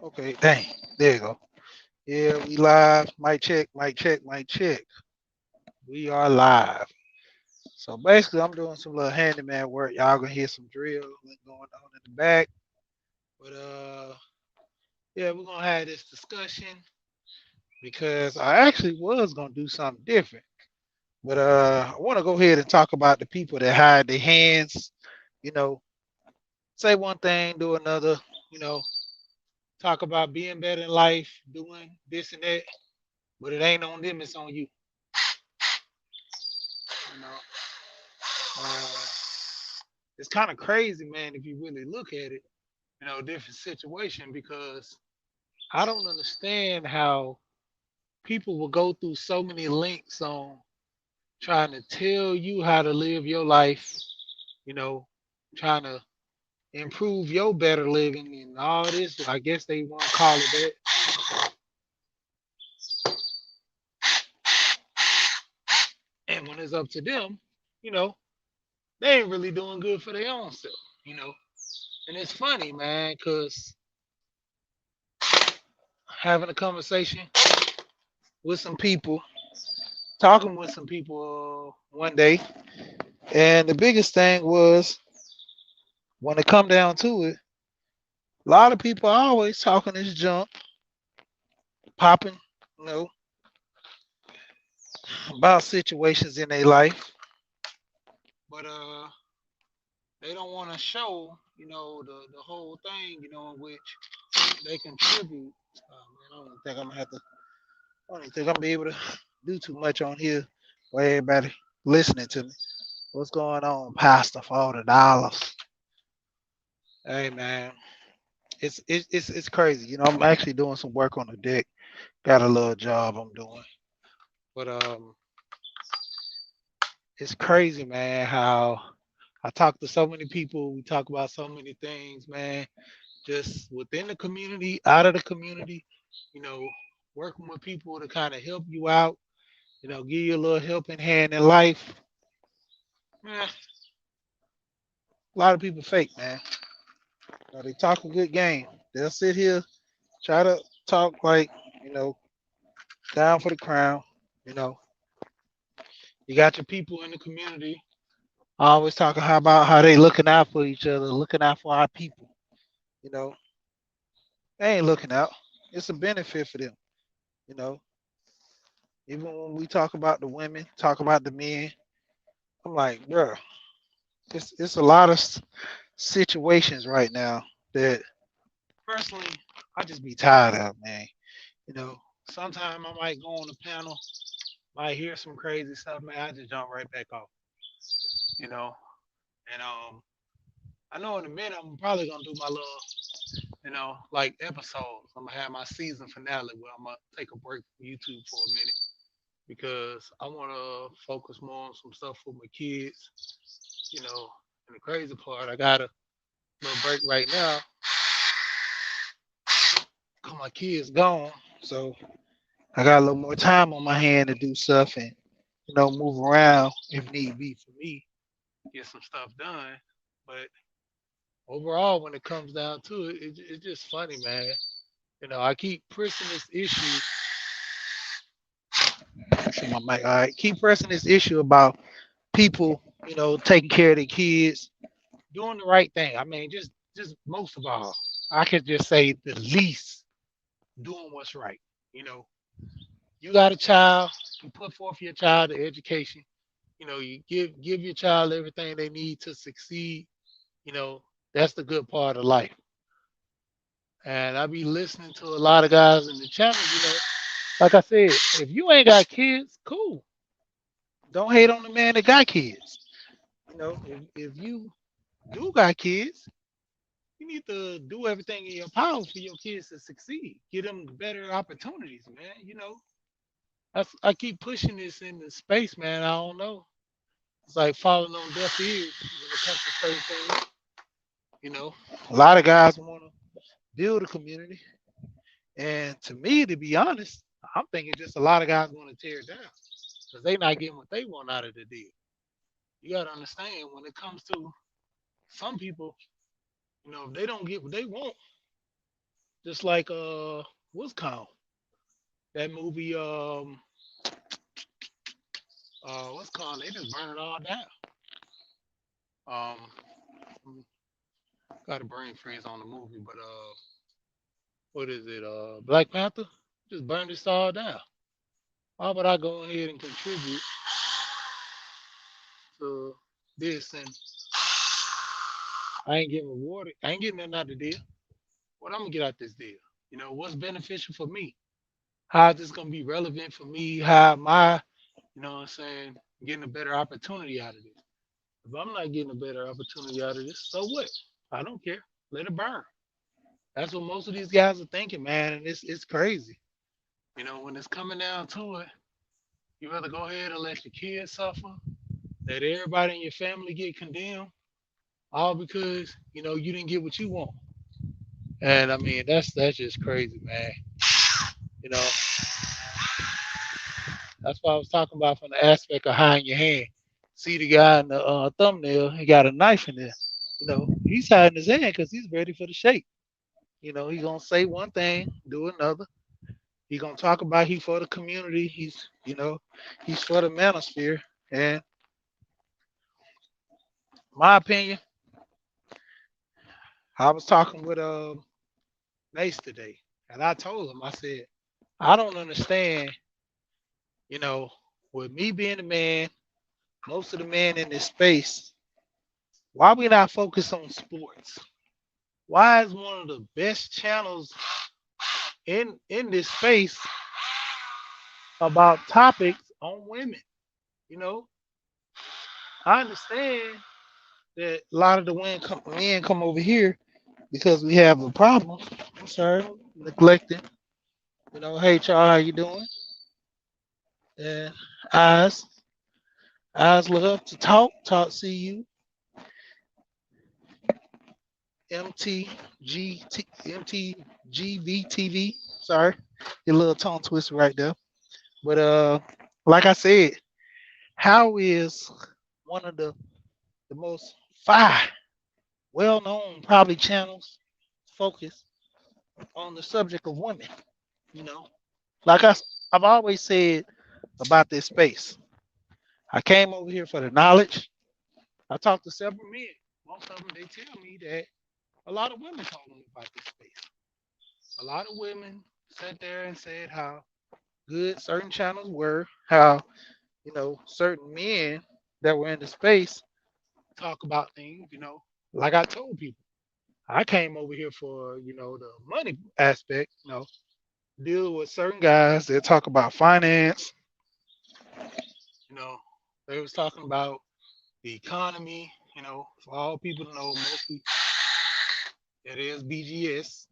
Okay, dang. There you go. Yeah, we live. Mic check, mic check, mic check. We are live. So basically, I'm doing some little handyman work. Y'all gonna hear some drill going on in the back. But yeah, we're gonna have this discussion because I actually was gonna do something different. But I want to go ahead and talk about the people that hide their hands. You know, say one thing, do another. You know, talk about being better in life, doing this and that. But it ain't on them; it's on you. You know. Uh, it's kind of crazy, man, if you really look at it, different situation because I don't understand how people will go through so many links on trying to tell you how to live your life, you know, trying to improve your better living and all this. I guess they want to call it that. And when it's up to them, you know, they ain't really doing good for their own self, you know. And it's funny, man, because having a conversation with some people, talking with some people one day, and the biggest thing was when it come down to it, a lot of people are always talking this junk, popping, you know, about situations in their life, but they don't want to show, the whole thing, in which they contribute. Man, I don't think I'm gonna have to. I don't think I'm gonna be able to do too much on here where everybody listening to me. What's going on, Pastor? For all the dollars. Hey man, it's crazy. I'm actually doing some work on the deck. Got a little job I'm doing, but it's crazy, man. How I talk to so many people. We talk about so many things, man. Just within the community, out of the community. You know, working with people to kind of help you out. Give you a little helping hand in life. Man, a lot of people fake, man. They talk a good game. They'll sit here, try to talk like, you know, down for the crown. You know, you got your people in the community always talking about how they looking out for each other, looking out for our people. You know, they ain't looking out. It's a benefit for them. You know, even when we talk about the women, talk about the men, I'm like, bro, it's a lot of situations right now that personally I just be tired of, man. You know, sometimes I might go on the panel, might hear some crazy stuff, man. I just jump right back off. You know, and I know in a minute I'm probably gonna do my little, like episodes. I'm gonna have my season finale where I'm gonna take a break from YouTube for a minute because I wanna focus more on some stuff with my kids. You know, and the crazy part, I got a little break right now because my kids gone, so I got a little more time on my hand to do stuff and move around if need be for me, get some stuff done. But overall, when it comes down to it, it's just funny, man. I keep pressing this issue. See my mic. All right, keep pressing this issue about people, taking care of their kids, doing the right thing. I mean, just most of all, I could just say the least doing what's right. You know, you got a child, you put forth your child to education. You give your child everything they need to succeed. You know, that's the good part of life. And I be listening to a lot of guys in the channel. Like I said, if you ain't got kids, cool. Don't hate on the man that got kids. If you do got kids, you need to do everything in your power for your kids to succeed. Give them better opportunities, man. I keep pushing this into space, man. I don't know. It's like falling on deaf ears when it comes to certain things. A lot of guys want to build a community, and to me, to be honest, I'm thinking just a lot of guys want to tear it down because they not getting what they want out of the deal. You got to understand when it comes to some people, if they don't get what they want, Just like what's called that movie what's called they just burn it all down. Um got a brain freeze on the movie, but what is it? Black Panther just burned this all down. Why would I go ahead and contribute to this and I ain't getting rewarded? I ain't getting nothing out of the deal. What I'm gonna get out this deal? You know, what's beneficial for me? How is this gonna be relevant for me? How am I, you know what I'm saying, getting a better opportunity out of this? If I'm not getting a better opportunity out of this, so what? I don't care. Let it burn. That's what most of these guys are thinking, man, and it's crazy. You know, when it's coming down to it, you rather go ahead and let your kids suffer, let everybody in your family get condemned, all because you didn't get what you want. And I mean, that's just crazy, man. You know, that's what I was talking about from the aspect of hiding your hand. See the guy in the thumbnail, he got a knife in there. He's hiding his hand because he's ready for the shake. He's gonna say one thing, do another. He's gonna talk about he for the community. He's for the manosphere. And my opinion, I was talking with Mace today, and I told him, I said, I don't understand, you know, with me being a man, most of the men in this space, why we not focus on sports? Why is one of the best channels in this space about topics on women? You know, I understand that a lot of the men come over here because we have a problem. I'm sorry, neglecting. Hey Charles, how you doing? And eyes, eyes love to talk. See you, MTGT, MTGVTV. Sorry, your little tongue twister right there. But like I said, how is one of the most five well-known probably channels focus on the subject of women? You know, like I've always said about this space. I came over here for the knowledge. I talked to several men. Most of them, they tell me that a lot of women told them about this space. A lot of women sat there and said how good certain channels were, how, certain men that were in the space talk about things, like I told people. I came over here for, the money aspect, deal with certain guys that talk about finance, you know, they was talking about the economy, for all people to know, mostly it is BGS.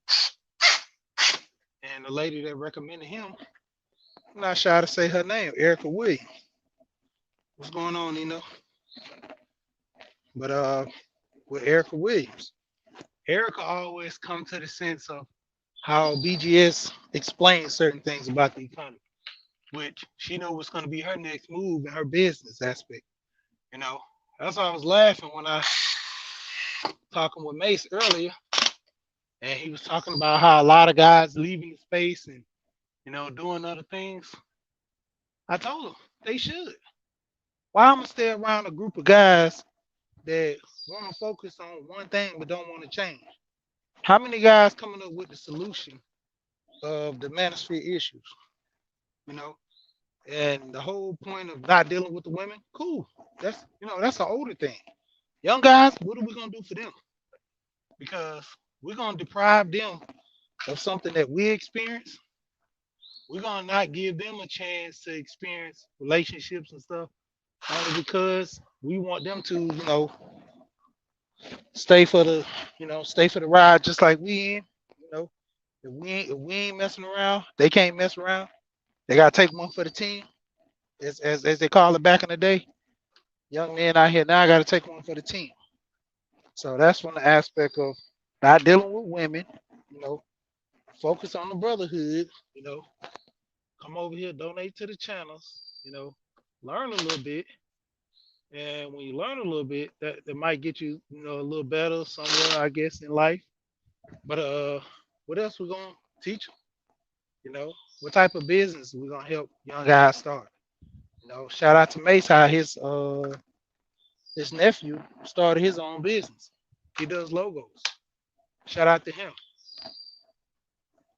And the lady that recommended him, I'm not shy to say her name, Erica Williams. What's going on, But with Erica Williams, Erica always come to the sense of how BGS explains certain things about the economy, which she know what's going to be her next move in her business aspect. You know, that's why I was laughing when I talking with Mace earlier, and he was talking about how a lot of guys leaving the space and doing other things. I told him they should. Why I'm gonna stay around a group of guys that want to focus on one thing but don't want to change? How many guys coming up with the solution of the manosphere issues? You know, and the whole point of not dealing with the women, cool. That's an older thing. Young guys, what are we gonna do for them? Because we're gonna deprive them of something that we experience. We're gonna not give them a chance to experience relationships and stuff only because we want them to, stay for the, stay for the ride just like we in. You know, if we ain't messing around, they can't mess around. They gotta take one for the team, as they call it back in the day. Young men out here now gotta take one for the team. So that's one aspect of not dealing with women. You know, focus on the brotherhood. You know, come over here, donate to the channels. Learn a little bit, and when you learn a little bit, that might get you, a little better somewhere, I guess, in life. But What else we gonna teach them? You know, what type of business we gonna help young guys start? You know, shout out to Mace how his nephew started his own business. He does logos. Shout out to him.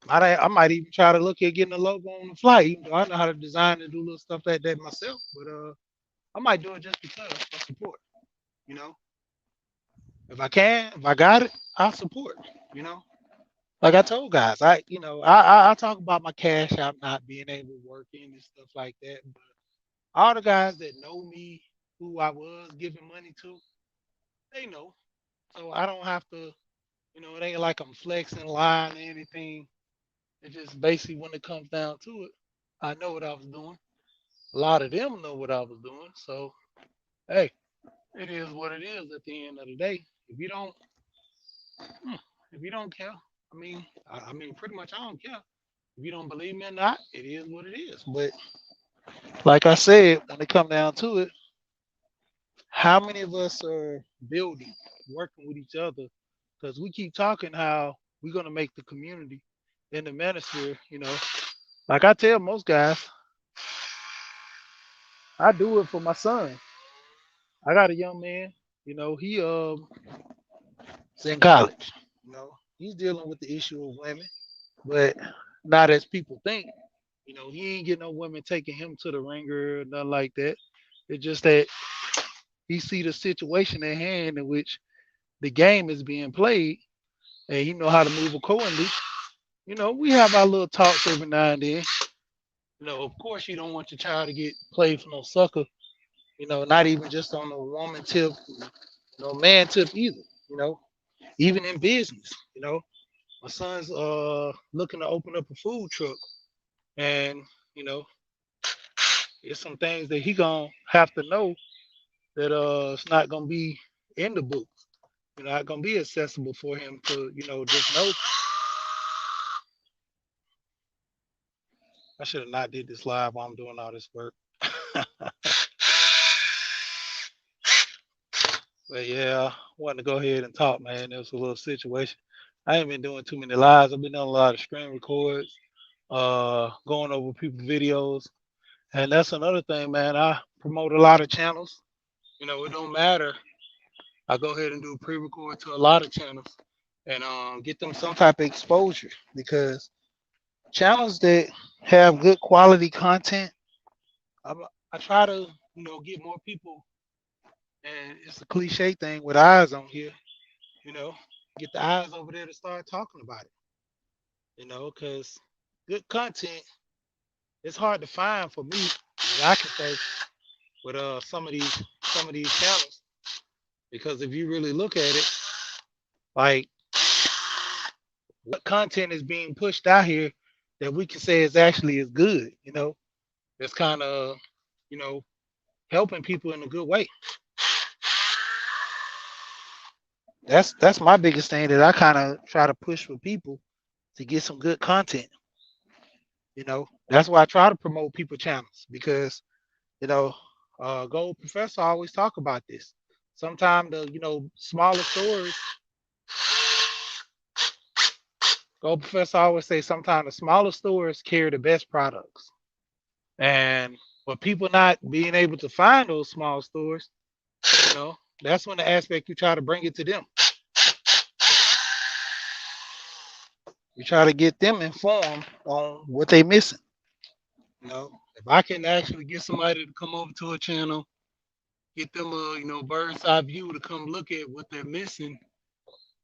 I might even try to look at getting a logo on the fly, even though I know how to design and do little stuff like that myself. But I might do it just because for support. You know, if I can, if I got it, I'll support. You know, like I told guys, I talk about my cash app not being able to work in and stuff like that. But all the guys that know me, who I was giving money to, they know. So I don't have to, it ain't like I'm flexing, lying, or anything. It's just basically when it comes down to it, I know what I was doing. A lot of them know what I was doing. So hey, it is what it is at the end of the day. If you don't, hmm, if you don't care, I mean, pretty much I don't care. If you don't believe me or not, it is what it is. But like I said, when it come down to it, how many of us are building, working with each other? Because we keep talking how we're gonna make the community in the manosphere. Like I tell most guys, I do it for my son. I got a young man. He is in college. He's dealing with the issue of women, but not as people think. He ain't getting no women taking him to the ringer or nothing like that. It's just that he see the situation at hand in which the game is being played, and he know how to move accordingly. We have our little talks every now and then. Of course, you don't want your child to get played for no sucker. Not even just on the woman tip, no man tip either. You know, even in business. My son's looking to open up a food truck, and you know, it's some things that he gonna have to know that it's not gonna be in the book. Not gonna be accessible for him to just know. I should have not did this live while I'm doing all this work. But yeah, I wanted to go ahead and talk, man. It was a little situation. I ain't been doing too many lives. I've been doing a lot of screen records, going over people's videos. And that's another thing, man. I promote a lot of channels. It don't matter. I go ahead and do pre-record to a lot of channels and get them some type of exposure because channels that have good quality content, I, I try to, get more people. And it's a cliche thing with eyes on here, you know, get the eyes over there to start talking about it, because good content it's hard to find for me, as I can say, with some of these channels. Because if you really look at it, like what content is being pushed out here that we can say is actually is good, that's kind of, you know, helping people in a good way. That's my biggest thing that I kind of try to push for people to get some good content. That's why I try to promote people channels because you know, Gold Professor always talk about this. Sometimes the smaller stores, Gold Professor always say sometimes the smaller stores carry the best products, and for people not being able to find those small stores, that's when the aspect you try to bring it to them. You try to get them informed on what they missing. If I can actually get somebody to come over to a channel, get them a bird's eye view to come look at what they're missing,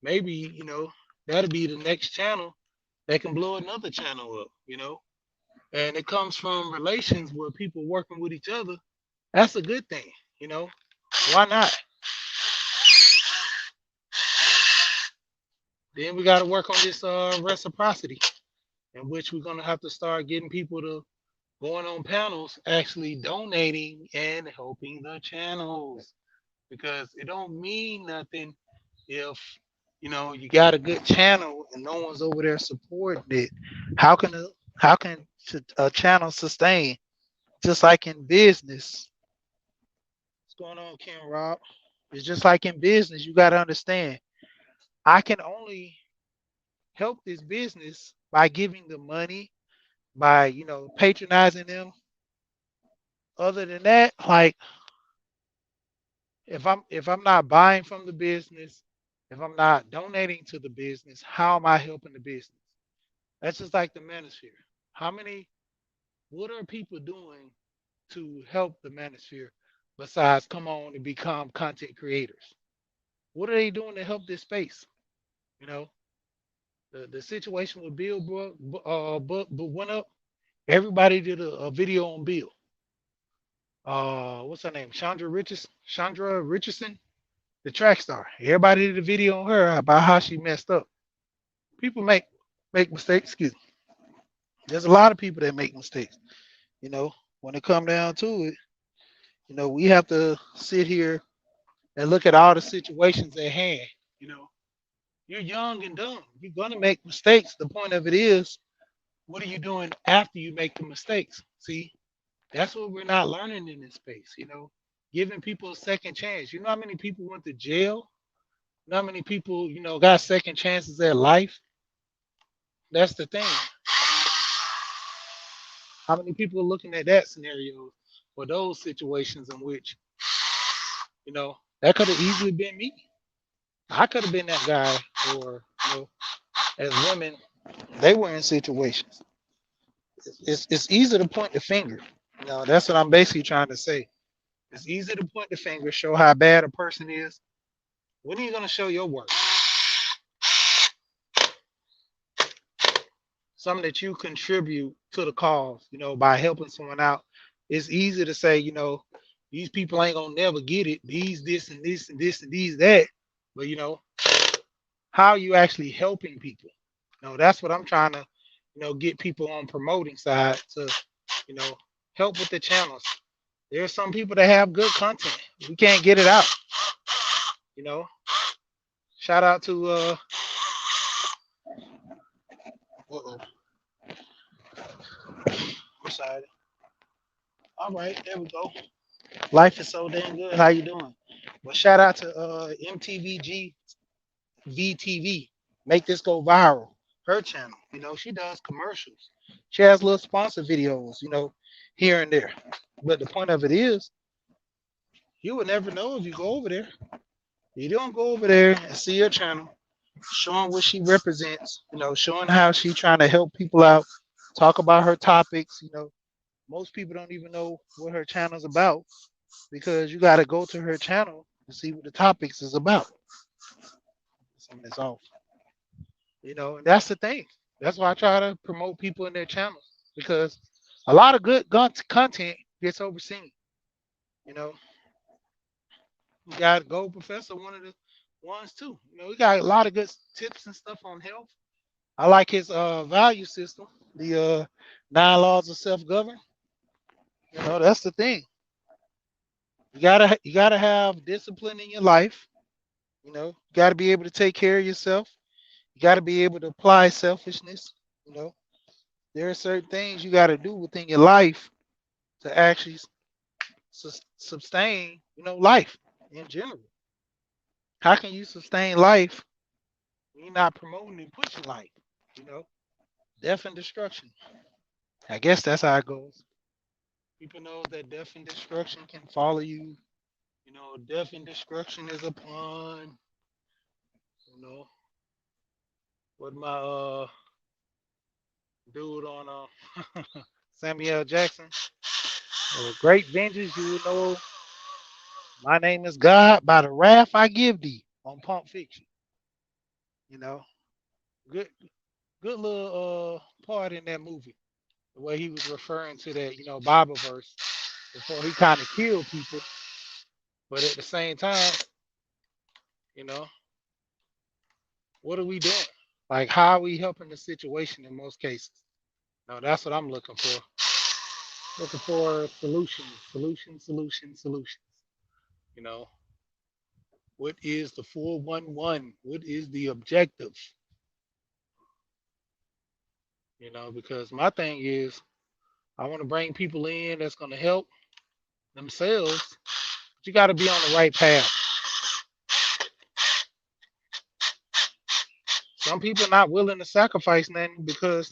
maybe that'll be the next channel that can blow another channel up. And it comes from relations where people working with each other. That's a good thing. you know why not? Then we got to work on this reciprocity, in which we're going to have to start getting people to going on panels actually donating and helping the channels, because it don't mean nothing if you got a good channel and no one's over there supporting it. How can a channel sustain? Just like in business, what's going on, Ken Rob? It's just like in business. You got to understand. I can only help this business by giving them money, by patronizing them. Other than that, like if I'm not buying from the business, if I'm not donating to the business, how am I helping the business? That's just like the manosphere. How many what are people doing to help the manosphere besides come on and become content creators? What are they doing to help this space? You know, the situation with Bill went up. Everybody did a video on Bill. What's her name? Chandra Richardson, the track star. Everybody did a video on her about how she messed up. People make mistakes. Excuse me. There's a lot of people that make mistakes. You know, when it come down to it, we have to sit here and look at all the situations at hand. You know, you're young and dumb. You're gonna make mistakes. The point of it is, what are you doing after you make the mistakes? See, that's what we're not learning in this space. Giving people a second chance. You know how many people went to jail? You know how many people got second chances at life? That's the thing. How many people are looking at that scenario for those situations in which that could have easily been me. I could have been that guy, or as women, they were in situations. It's easy to point the finger. That's what I'm basically trying to say. It's easy to point the finger, show how bad a person is. When are you gonna show your work? Something that you contribute to the cause, by helping someone out. It's easy to say, these people ain't gonna never get it. These this and this and this and these that. But how are you actually helping people? That's what I'm trying to, get people on promoting side to, you know, help with the channels. There's some people that have good content. We can't get it out. You know. Shout out to uh-oh. I'm sorry. All right, there we go. Life is so damn good. How you doing? Well, shout out to MTVG VTV. Make this go viral. Her channel. She does commercials. She has little sponsor videos, here and there. But the point of it is, you would never know if you go over there. You don't go over there and see her channel, showing what she represents, showing how she trying to help people out, talk about her topics. Most people don't even know what her channel's about because you got to go to her channel to see what the topics is about. Something is off. And that's the thing. That's why I try to promote people in their channels because a lot of good content gets overseen. You know, we got Gold Professor, one of the ones too. We got a lot of good tips and stuff on health. I like his value system, the 9 laws of self-govern. That's the thing. You gotta have discipline in your life. You gotta be able to take care of yourself. You gotta be able to apply selfishness. You know, there are certain things you gotta do within your life to actually sustain, life in general. How can you sustain life when you're not promoting and pushing life? You know, death and destruction. I guess that's how it goes. People know that death and destruction can follow you. Death and destruction is upon. You know what my dude on Samuel Jackson. Great vengeance, you will know. My name is God. By the wrath I give thee on Pulp Fiction. You know, good, good little part in that movie. The way he was referring to that, Bible verse before he kind of killed people, but at the same time, you know, what are we doing? Like, how are we helping the situation in most cases? No, that's what I'm looking for. Looking for solutions. You know, what is the 411? What is the objective? Because my thing is, I want to bring people in that's going to help themselves. But you got to be on the right path. some people not willing to sacrifice nothing because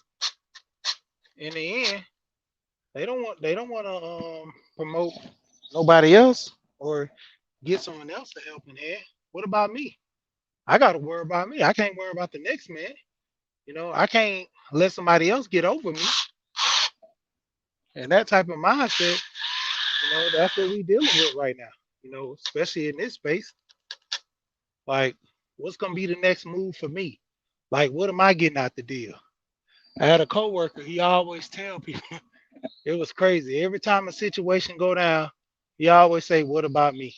in the end they don't want to promote nobody else or get someone else a helping hand. What about me? I got to worry about me. I can't worry about the next man. I can't let somebody else get over me. And that type of mindset, that's what we dealing with right now. Especially in this space. Like, what's gonna be the next move for me? Like, what am I getting out the deal? I had a coworker. He always tell people it was crazy. Every time a situation go down, he always say, "What about me?"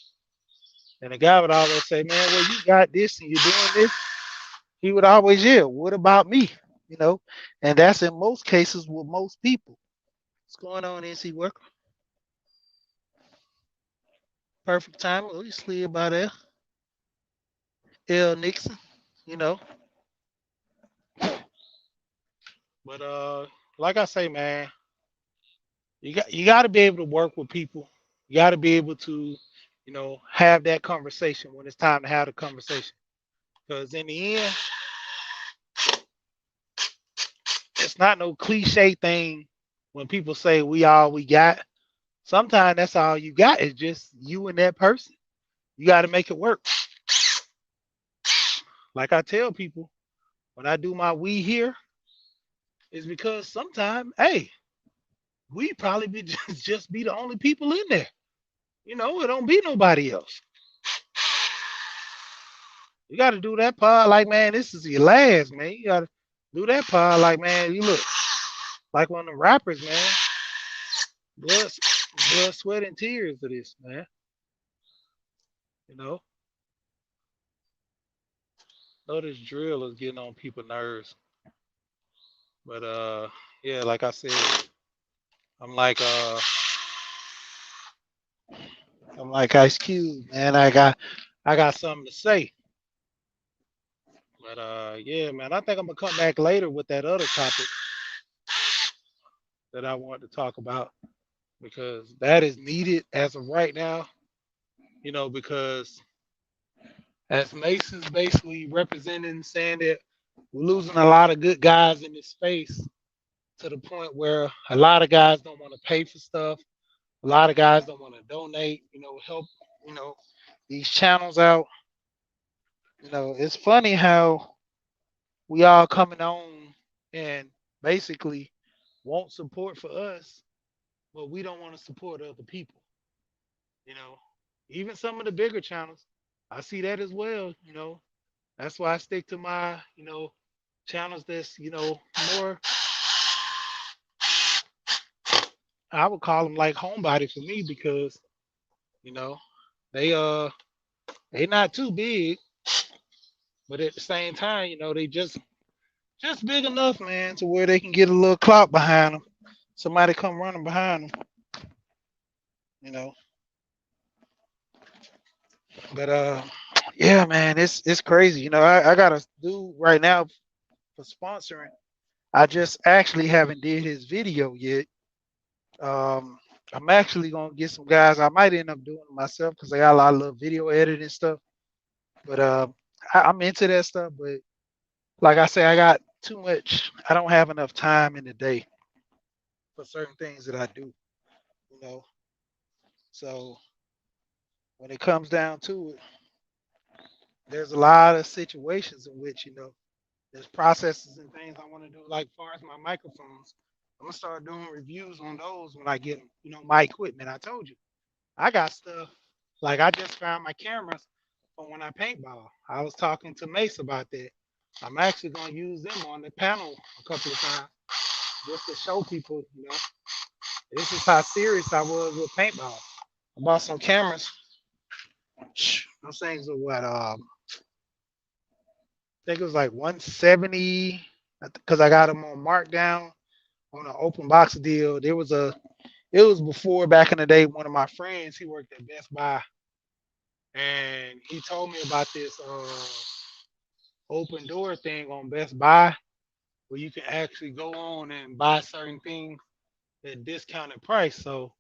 And the guy would always say, "Man, well, you got this and you're doing this." He would always yell, "What about me?" You know, and that's in most cases with most people. What's going on, NC Worker? Perfect time. Oh, you slid by there. L Nixon, you know. But like I say, man, you got to be able to work with people. You got to be able to, have that conversation when it's time to have the conversation. Because in the end, it's not no cliche thing when people say we all we got. Sometimes that's all you got is just you and that person. You got to make it work. Like I tell people when I do my we here, is because sometimes, hey, we probably be just be the only people in there. It don't be nobody else. You got to do that part like, man, this is your last, man. You got to do that part like, man, you look like one of the rappers, man. Blood, blood, sweat, and tears of this, man. You know, know this drill is getting on people's nerves, but yeah, like I said, I'm like uh, I'm like Ice Cube, man. I got something to say, but yeah, man. I think I'm gonna come back later with that other topic that I want to talk about because that is needed as of right now. Because as Mason's basically representing, saying that we're losing a lot of good guys in this space to the point where a lot of guys don't want to pay for stuff. A lot of guys don't want to donate, help, you know, these channels out. It's funny how we all coming on and basically want support for us, but we don't want to support other people. You know, Even some of the bigger channels, I see that as well. That's why I stick to my, channels that's, more, I would call them like homebody for me because, you know, they they not too big, but at the same time, they just big enough, man, to where they can get a little clout behind them. Somebody come running behind them, you know. But yeah, man, it's crazy. I got a dude right now for sponsoring. I just actually haven't did his video yet. Um, I'm actually gonna get some guys. I might end up doing it myself because I got a lot of little video editing stuff. But I'm into that stuff. But like I say, I got too much. I don't have enough time in the day for certain things that I do. You know, so when it comes down to it, there's a lot of situations in which there's processes and things I want to do. Like far as my microphones, I'm gonna start doing reviews on those when I get my equipment. I told you. I got stuff like I just found my cameras from when I paintball. I was talking to Mace about that. I'm actually gonna use them on the panel a couple of times just to show people, this is how serious I was with paintball. I bought some cameras. Those things are what I think it was like 170 because I got them on markdown on an open box deal. It was before back in the day. One of my friends he worked at Best Buy and he told me about this open door thing on Best Buy where you can actually go on and buy certain things at discounted price. So,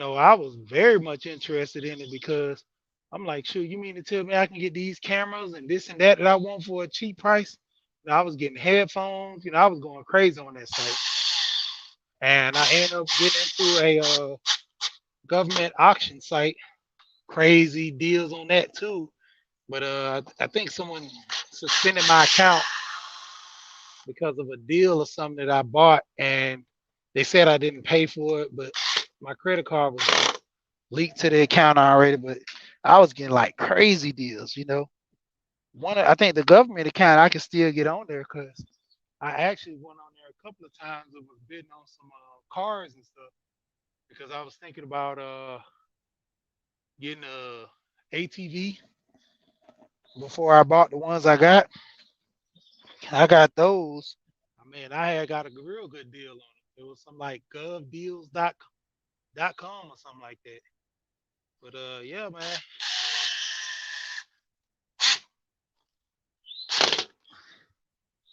I was very much interested in it because I'm like, shoot, you mean to tell me I can get these cameras and this and that I want for a cheap price? I was getting headphones. I was going crazy on that site, and I ended up getting into a government auction site. Crazy deals on that too. But I think someone suspended my account because of a deal or something that I bought, and they said I didn't pay for it, but my credit card was leaked to the account already. But I was getting like crazy deals. I think the government account I can still get on there because I actually went on there a couple of times and was bidding on some cars and stuff because I was thinking about getting a ATV before I bought the ones I got. I got those. I mean, I had got a real good deal on it. It was some like govdeals.com or something like that. But yeah, man,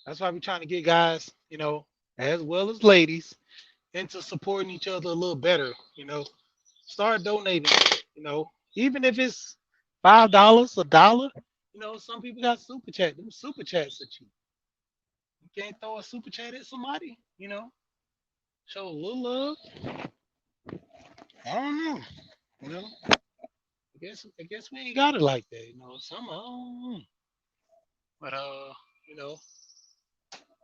that's why we're trying to get guys, as well as ladies, into supporting each other a little better. Start donating. Even if it's $5, a dollar. Some people got super chat. Them super chats at you. You can't throw a super chat at somebody. Show a little love. I don't know. You know, I guess we ain't got it like that. Some I don't know. But you know,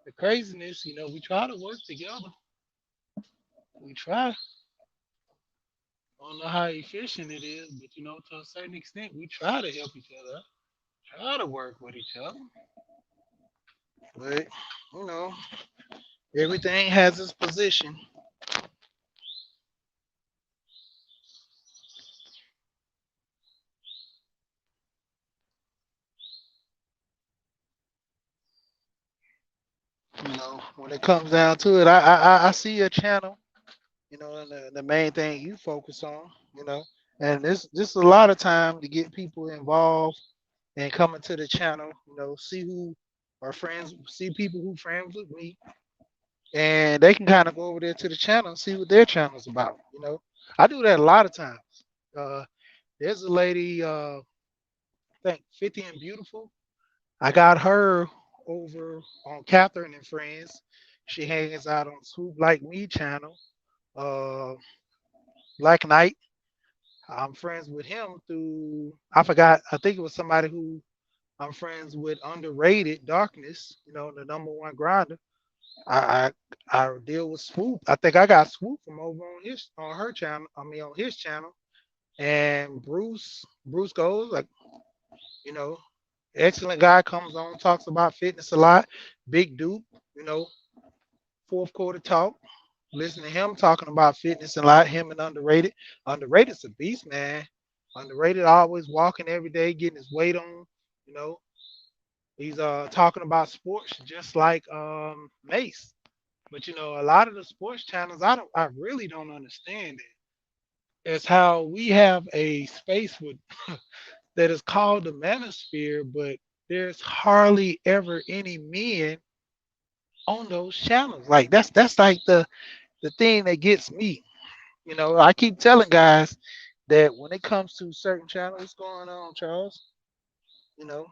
the craziness. We try to work together. We try. I don't know how efficient it is, but to a certain extent, we try to help each other. Try to work with each other. But you know, everything has its position. When it comes down to it, I see your channel. And the main thing you focus on. You know, and this a lot of time to get people involved and coming to the channel. See who are friends, see people who friends with me, and they can kind of go over there to the channel and see what their channel's about. I do that a lot of times. Uh, there's a lady, I think 50 and Beautiful. I got her over on Catherine and Friends. She hangs out on Swoop Like Me channel. Uh, Black Knight. I'm friends with him through. I forgot. I think it was somebody who I'm friends with. Underrated Darkness. The number one grinder. I deal with Swoop. I think I got Swoop from over on her channel. I mean on his channel. And Bruce goes like you know excellent guy, comes on, talks about fitness a lot. Big Duke. You know fourth quarter talk. Listen to him talking about fitness a lot. Him and Underrated. Underrated's a beast, man. Underrated always walking every day, getting his weight on. You know he's talking about sports just like Mace. But a lot of the sports channels, I really don't understand it. It's how we have a space with that is called the manosphere, but there's hardly ever any men on those channels. Like that's like the thing that gets me. I keep telling guys that when it comes to certain channels, what's going on, Charles? You know,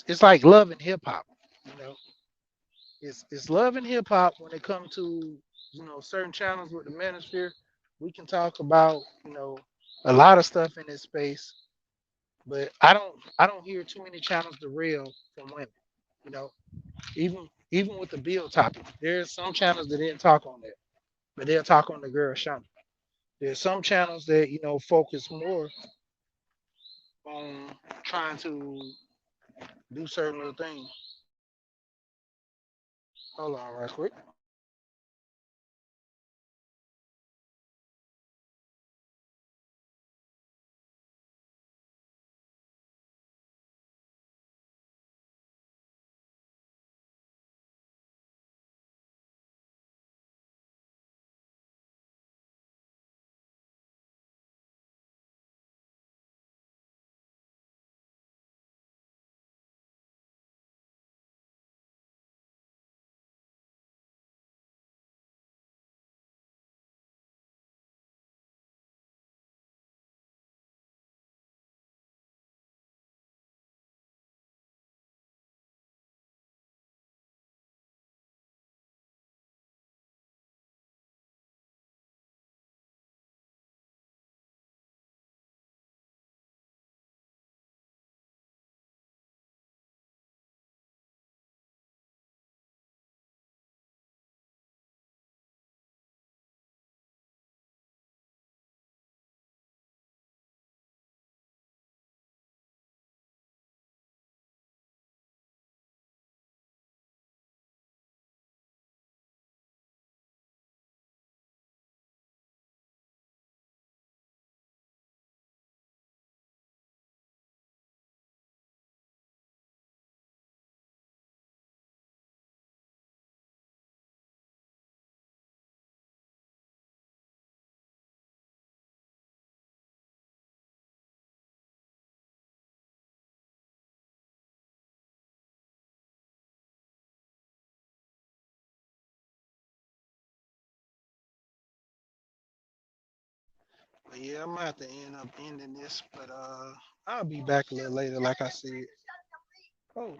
it's like love and hip hop. You know, it's love and hip hop when it comes to certain channels with the manosphere. We can talk about a lot of stuff in this space, but I don't hear too many channels to rail from women. You know, even with the bill topic, there's some channels that didn't talk on that, but they'll talk on the girl channel. There's some channels that focus more on trying to do certain little things. Hold on, right quick. But yeah, I'm gonna have to end up ending this, but I'll be back a little later, like I said. Oh,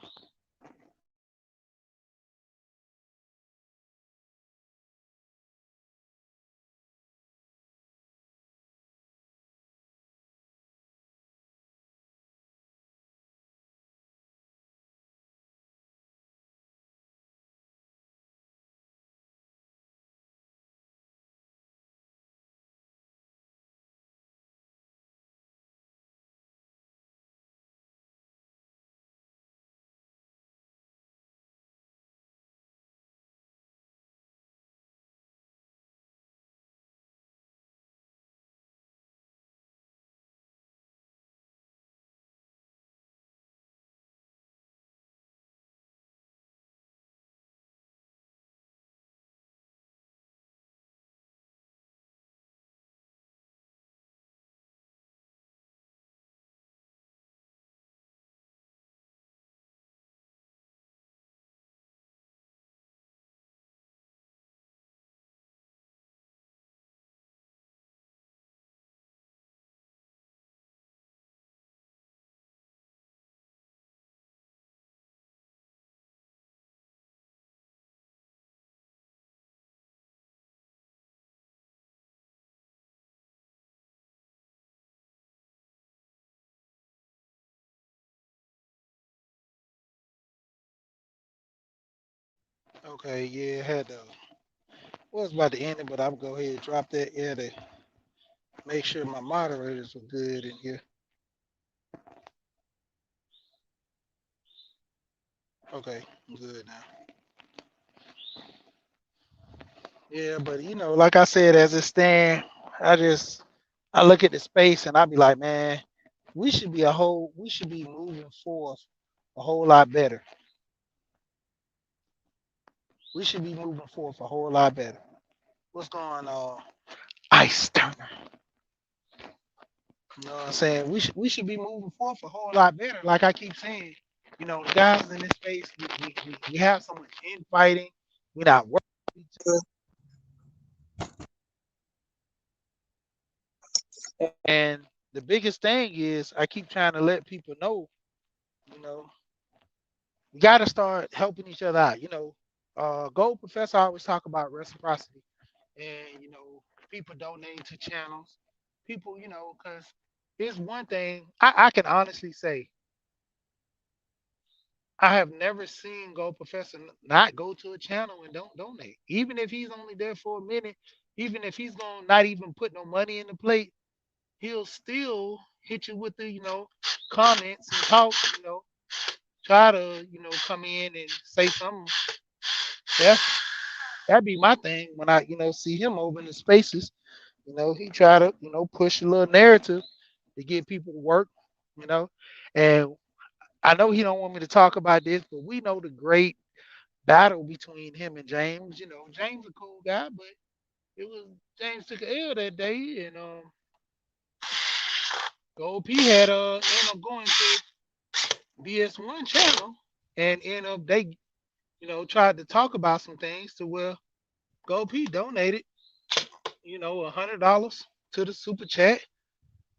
okay, yeah, had to. Was about to end it, but I'll go ahead and drop that air to make sure my moderators were good in here. Okay, I'm good now. Yeah, but like I said, as it stand, I look at the space and I be like, man, we should be moving forth a whole lot better. We should be moving forth a whole lot better. What's going on? Ice Turner. You know what I'm saying? We should be moving forth a whole lot better. Like I keep saying, the guys in this space, we have so much infighting. We're not working with each other. And the biggest thing is I keep trying to let people know, you know, we got to start helping each other out. Gold Professor always talk about reciprocity, and people donate to channels. People, because it's one thing I can honestly say I have never seen Gold Professor not go to a channel and don't donate. Even if he's only there for a minute, even if he's gonna not even put no money in the plate, he'll still hit you with the, comments and talk, try to, come in and say something. That's that'd be my thing when I, see him over in the spaces. He try to, push a little narrative to get people to work, you know. And I know he don't want me to talk about this, but we know the great battle between him and James. James a cool guy, but it was James took an L that day, and Gold P had end up going to BS1 channel, and end up they tried to talk about some things to where Gold P donated $100 to the super chat,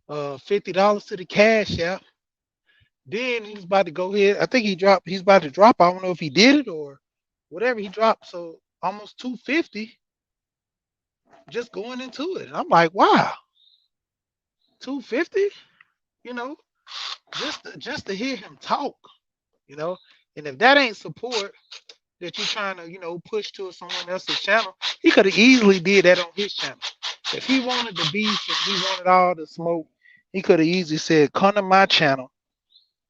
$50 to the cash app. Then he's about to go ahead. I think he's about to drop. I don't know if he did it or whatever he dropped. So almost 250 just going into it. And I'm like, wow, 250, you know, just to hear him talk, you know. And if that ain't support that you're trying to, push to someone else's channel, he could have easily did that on his channel. If he wanted the beef and he wanted all the smoke, he could have easily said, come to my channel.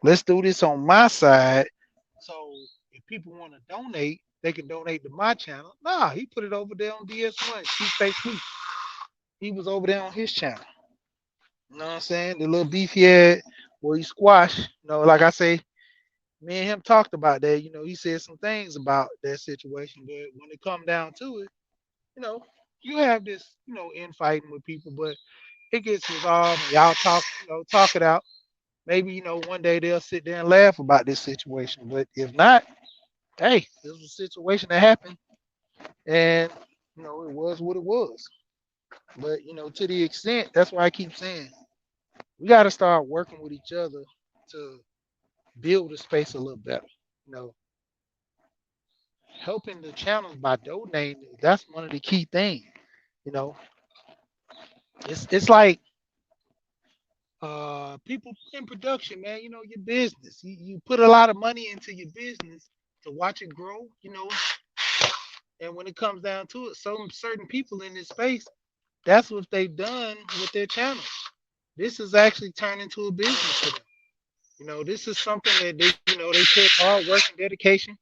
Let's do this on my side. So if people want to donate, they can donate to my channel. Nah, he put it over there on DS1. She Stay Sweet. He was over there on his channel. You know what I'm saying? The little beef he had where he squashed. Like I say, me and him talked about that. He said some things about that situation. But when it come down to it, you know, you have this, infighting with people, but it gets resolved and y'all talk, talk it out. Maybe, one day they'll sit there and laugh about this situation. But if not, hey, this was a situation that happened and it was what it was. But to the extent, that's why I keep saying we got to start working with each other to build the space a little better. You know, helping the channels by donating, that's one of the key things. You know, it's like people in production, man. Your business. You put a lot of money into your business to watch it grow. And when it comes down to it, some certain people in this space, that's what they've done with their channel. This is actually turned into a business for them. This is something that they put hard work and dedication.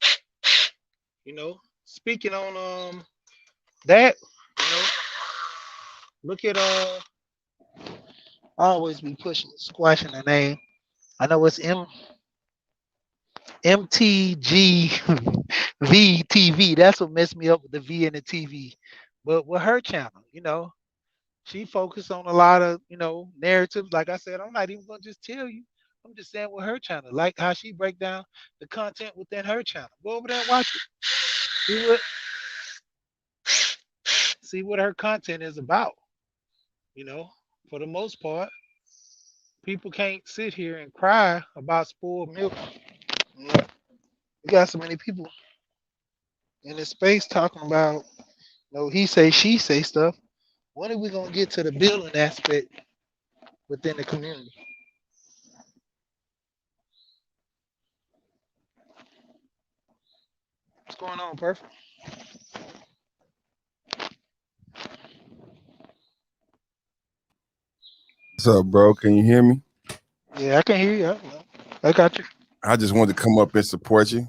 You know, speaking on that, you know, look at I always be pushing squashing the name. I know it's MTGVTV. That's what messed me up with the V and the TV. But with her channel, she focused on a lot of narratives. Like I said, I'm not even gonna just tell you. I'm just saying with her channel, like how she break down the content within her channel. Go over there and watch it. See what see what her content is about. You know, for the most part, people can't sit here and cry about spoiled milk. You know, we got so many people in this space talking about he say she say stuff. When are we gonna get to the building aspect within the community? What's going on, Perfect? What's up, bro? Can you hear me? Yeah, I can hear you. I got you. I just wanted to come up and support you.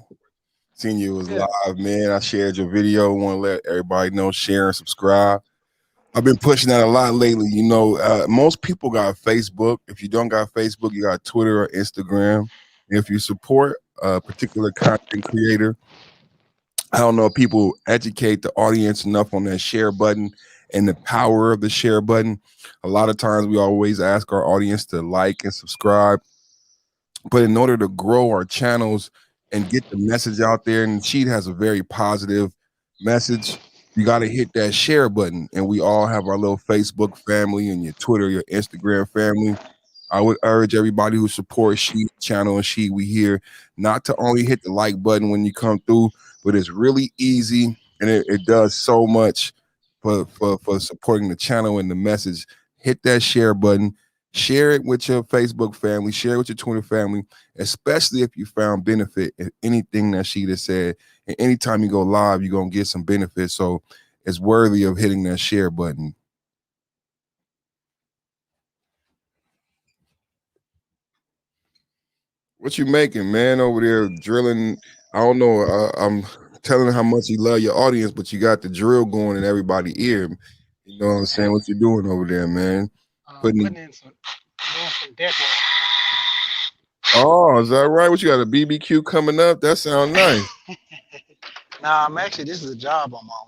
Seeing you was Yeah. live, man. I shared your video. Want to let everybody know, share and subscribe. I've been pushing that a lot lately. Most people got Facebook. If you don't got Facebook, you got Twitter or Instagram. If you support a particular content creator, I don't know if people educate the audience enough on that share button and the power of the share button. A lot of times we always ask our audience to like and subscribe. But in order to grow our channels and get the message out there, and Sheet has a very positive message, you got to hit that share button. And we all have our little Facebook family and your Twitter, your Instagram family. I would urge everybody who supports Sheet channel and Sheet We Here not to only hit the like button when you come through, but it's really easy and it does so much for supporting the channel and the message. Hit that share button. Share it with your Facebook family. Share it with your Twitter family, especially if you found benefit in anything that Sheeta said. And anytime you go live, you're gonna get some benefit. So it's worthy of hitting that share button. What you making, man, over there drilling? I don't know. I'm telling how much you love your audience, but you got the drill going in everybody's ear. You know what I'm saying? What you doing over there, man? Putting. Putting in some doing some deck work. Oh, is that right? What you got a BBQ coming up? That sounds nice. Nah, I'm actually this is a job I'm on.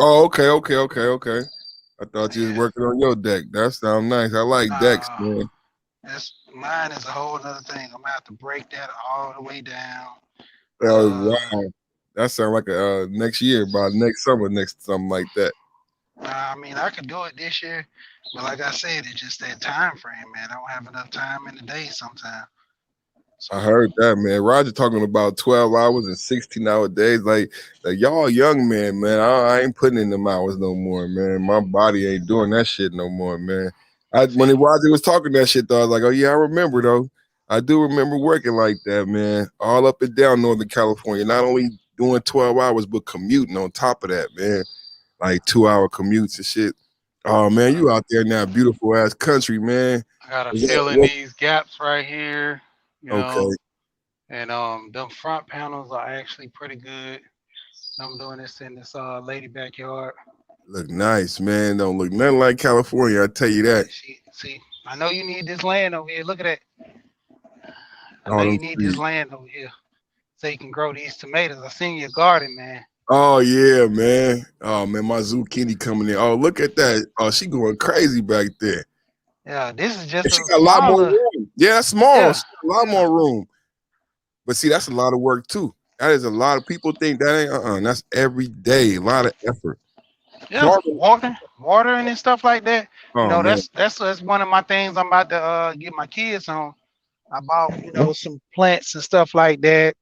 Oh, okay. I thought you was Yeah. working on your deck. That sounds nice. I like decks, Nah, man. that's mine is a whole other thing. I'm gonna have to break that all the way down. Oh, Uh, wow. That sounds like a next year, by next summer, next something like that. I mean, I could do it this year, but like I said, it's just that time frame, man. I don't have enough time in the day sometimes. So I heard that, man. Roger talking about 12 hours and 16-hour days. Like y'all young man. I ain't putting in them hours no more, man. My body ain't doing that shit no more, man. When see, Roger was talking that shit, though, I was like, oh, yeah, I remember, though. I do remember working like that, man. All up and down Northern California. Not only doing 12 hours, but commuting on top of that, man. Like 2-hour commutes and shit. Oh, man, you out there in that beautiful ass country, man. I gotta Is that fill in what? these gaps right here, you know. Okay. And them front panels are actually pretty good. I'm doing this in this lady backyard. Look nice, man. Don't look nothing like California. I tell you Yeah, that. she see. I know you need this land over here. Look at that. I know All them you need this trees. land over here so you can grow these tomatoes. I seen your garden, man. Oh yeah, man. Oh man, my zucchini coming in. Oh, look at that. Oh, she going crazy back there. Yeah, this is And just she a got a lot more smaller. room. Yeah, that's small. Yeah, She got a lot yeah. more room. But see, that's a lot of work too. That is a lot of people think that ain't That's every day. A lot of effort. Yeah, watering and stuff like that. You Oh know, man. that's one of my things I'm about to get my kids on. I bought, some plants and stuff like that.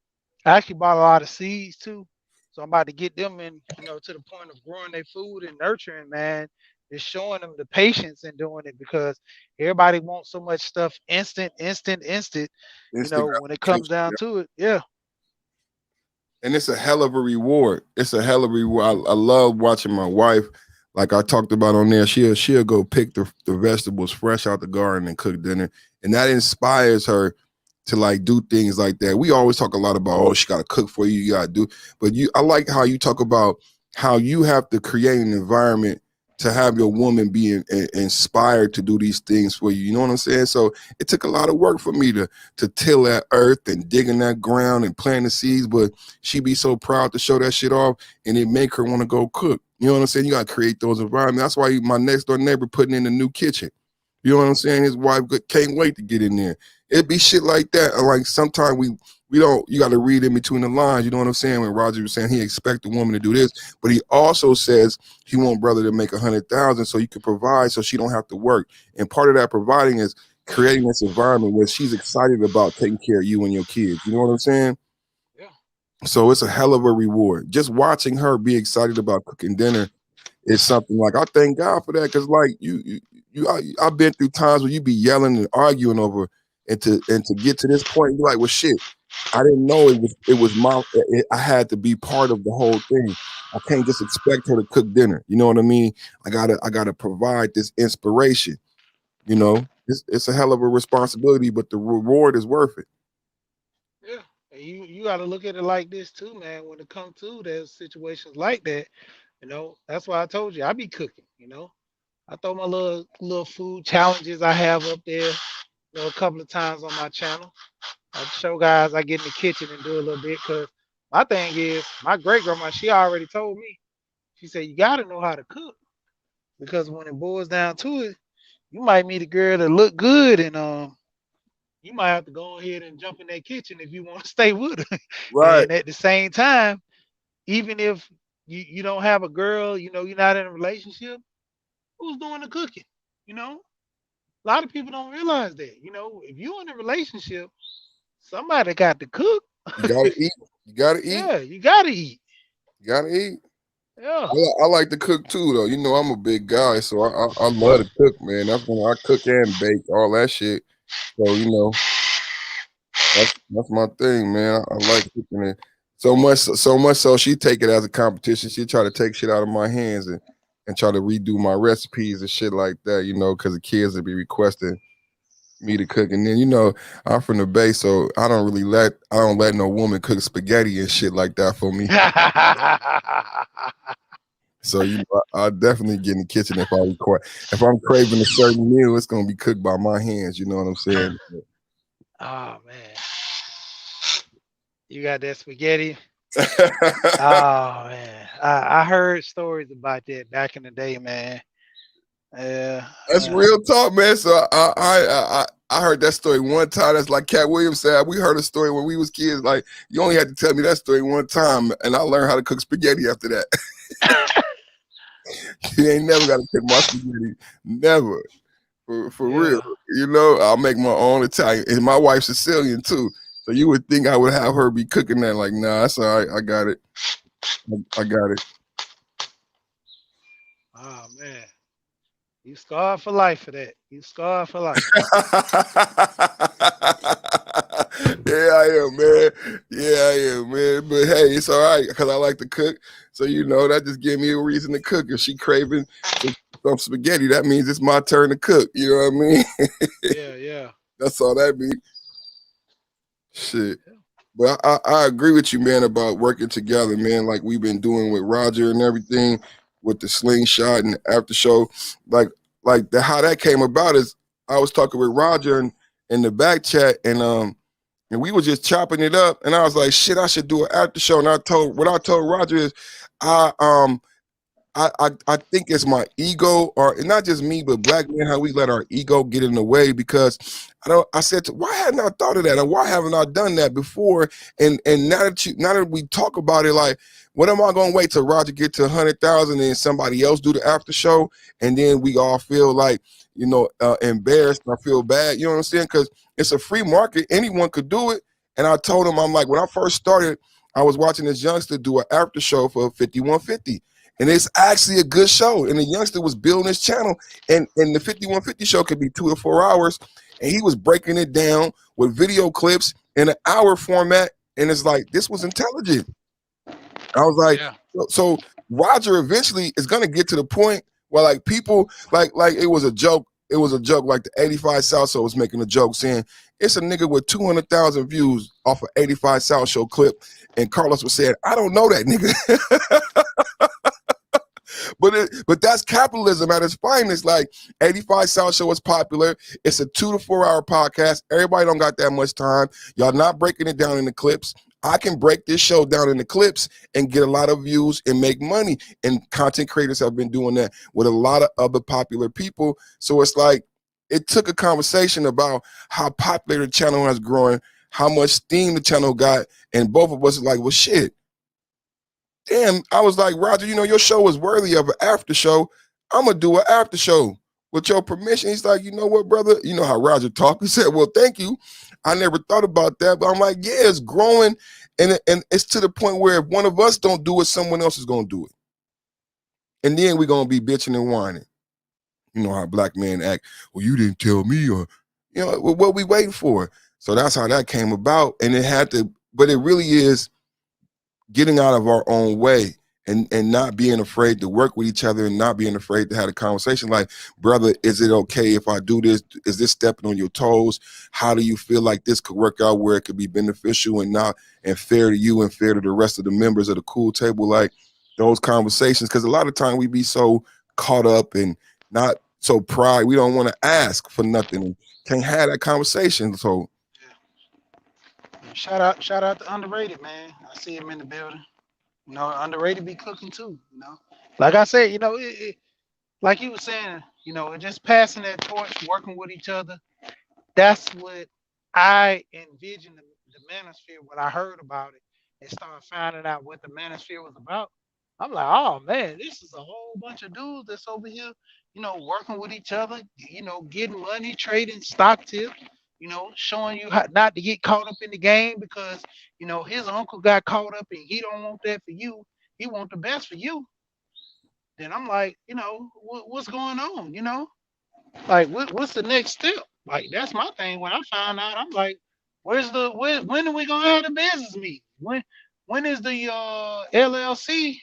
I actually bought a lot of seeds too. So I'm about to get them in, to the point of growing their food and nurturing, man. It's showing them the patience in doing it because everybody wants so much stuff instant, instant, instant. Instant When it comes gratification. down to it, yeah. And it's a hell of a reward. It's a hell of a reward. I love watching my wife, like I talked about on there. She'll go pick the vegetables fresh out the garden and cook dinner, and that inspires her to like do things like that. We always talk a lot about, oh, she got to cook for you, you got to do, but I like how you talk about how you have to create an environment to have your woman be inspired to do these things for you. You know what I'm saying? So it took a lot of work for me to till that earth and dig in that ground and plant the seeds, but she be so proud to show that shit off, and it make her want to go cook. You know what I'm saying? You got to create those environments. That's why my next door neighbor putting in a new kitchen. You know what I'm saying? His wife can't wait to get in there. It'd be shit like that. Like sometimes we don't, you got to read in between the lines. You know what I'm saying? When Roger was saying he expect the woman to do this, but he also says he want brother to make 100,000 so he can provide so she don't have to work. And part of that providing is creating this environment where she's excited about taking care of you and your kids. You know what I'm saying? Yeah. So it's a hell of a reward. Just watching her be excited about cooking dinner is something like I thank God for that because like I've been through times where you be yelling and arguing over and to get to this point, you're like, well, shit, I didn't know I had to be part of the whole thing. I can't just expect her to cook dinner. You know what I mean? I gotta provide this inspiration. You know, it's a hell of a responsibility, but the reward is worth it. Yeah. And you got to look at it like this too, man. When it comes to there's situations like that, that's why I told you I be cooking. I throw my little food challenges I have up there, a couple of times on my channel. I show guys I get in the kitchen and do a little bit because my thing is my great grandma, she already told me, she said you gotta know how to cook because when it boils down to it, you might meet a girl that look good and you might have to go ahead and jump in that kitchen if you want to stay with her. Right. And at the same time, even if you don't have a girl, you're not in a relationship, who's doing the cooking? A lot of people don't realize that. If you're in a relationship, somebody got to cook. You gotta eat. You gotta eat. Yeah, you gotta eat. You gotta eat. Yeah. I like to cook too, though. You know, I'm a big guy, so I love to cook, man. That's when I cook and bake, all that shit. So you know, that's my thing, man. I like cooking it so much so she take it as a competition. She try to take shit out of my hands and try to redo my recipes and shit like that. You know, because the kids would be requesting me to cook, and then I'm from the Bay, so I don't let no woman cook spaghetti and shit like that for me. So I definitely get in the kitchen if I'm craving a certain meal, it's gonna be cooked by my hands. You know what I'm saying? Oh man, you got that spaghetti. Oh man, I heard stories about that back in the day, man. Yeah, That's real talk, man. So I heard that story one time. That's like Cat Williams said. We heard a story when we was kids. Like you only had to tell me that story one time, and I learned how to cook spaghetti after that. You ain't never got to cook my spaghetti, never. For real, I'll make my own Italian, and my wife's Sicilian too. So you would think I would have her be cooking that. Like, nah, that's all right. I got it. I got it. Oh man, you scarred for life for that. You scarred for life. Yeah, I am, man. Yeah, I am, man. But hey, it's all right because I like to cook. So that just gave me a reason to cook. If she craving some spaghetti, that means it's my turn to cook. You know what I mean? Yeah. That's all that means. Shit. But I agree with you, man, about working together, man, like we've been doing with Roger and everything, with the slingshot and after show. How that came about is I was talking with Roger in the back chat, and we were just chopping it up, and I was like, shit, I should do an after show. And what I told Roger is I think it's my ego, or not just me, but black men, how we let our ego get in the way. Because I said, why hadn't I thought of that, or why haven't I done that before? And now that we talk about it, like, what am I gonna wait till Roger get to 100,000 and somebody else do the after show, and then we all feel like, embarrassed or feel bad? You know what I'm saying? Because it's a free market, anyone could do it. And I told him, I'm like, when I first started, I was watching this youngster do an after show for 5150. And it's actually a good show. And the youngster was building his channel. And the 5150 show could be 2 to 4 hours. And he was breaking it down with video clips in an hour format. And it's like, this was intelligent. I was like, Yeah. so Roger eventually is gonna get to the point where, like, people, like it was a joke. It was a joke. Like the 85 South Show was making a joke saying it's a nigga with 200,000 views off of 85 South Show clip, and Carlos was saying, I don't know that nigga. But that's capitalism at its finest. Like 85 South Show is popular. It's a 2 to 4 hour podcast. Everybody don't got that much time. Y'all not breaking it down in the clips. I can break this show down in the clips and get a lot of views and make money. And content creators have been doing that with a lot of other popular people. So it's like, it took a conversation about how popular the channel has grown, how much steam the channel got, and both of us are like, well, shit. Damn, I was like, Roger, your show is worthy of an after show. I'm gonna do an after show with your permission. He's like, you know what, brother? You know how Roger talked. He said, well, thank you. I never thought about that, but I'm like, yeah, it's growing, and it's to the point where if one of us don't do it, someone else is gonna do it, and then we're gonna be bitching and whining. You know how black men act. Well, you didn't tell me, or what we waiting for. So that's how that came about, and it had to. But it really is getting out of our own way and not being afraid to work with each other and not being afraid to have a conversation like, brother, is it okay if I do this? Is this stepping on your toes? How do you feel like this could work out where it could be beneficial and fair to you and fair to the rest of the members of the cool table? Like those conversations, because a lot of time we be so caught up and not so pride. We don't want to ask for nothing. Can't have that conversation. So Shout out to underrated, man. I see him in the building. Underrated be cooking too. Like I said, like you were saying, just passing that torch, working with each other. That's what I envisioned the manosphere when I heard about it and started finding out what the manosphere was about. I'm like, oh man, this is a whole bunch of dudes that's over here, working with each other, getting money, trading stock tips, showing you how not to get caught up in the game because, his uncle got caught up and he don't want that for you. He want the best for you. Then I'm like, what's going on? Like, what's the next step? Like, that's my thing. When I found out, I'm like, when are we gonna have the business meeting? When is the LLC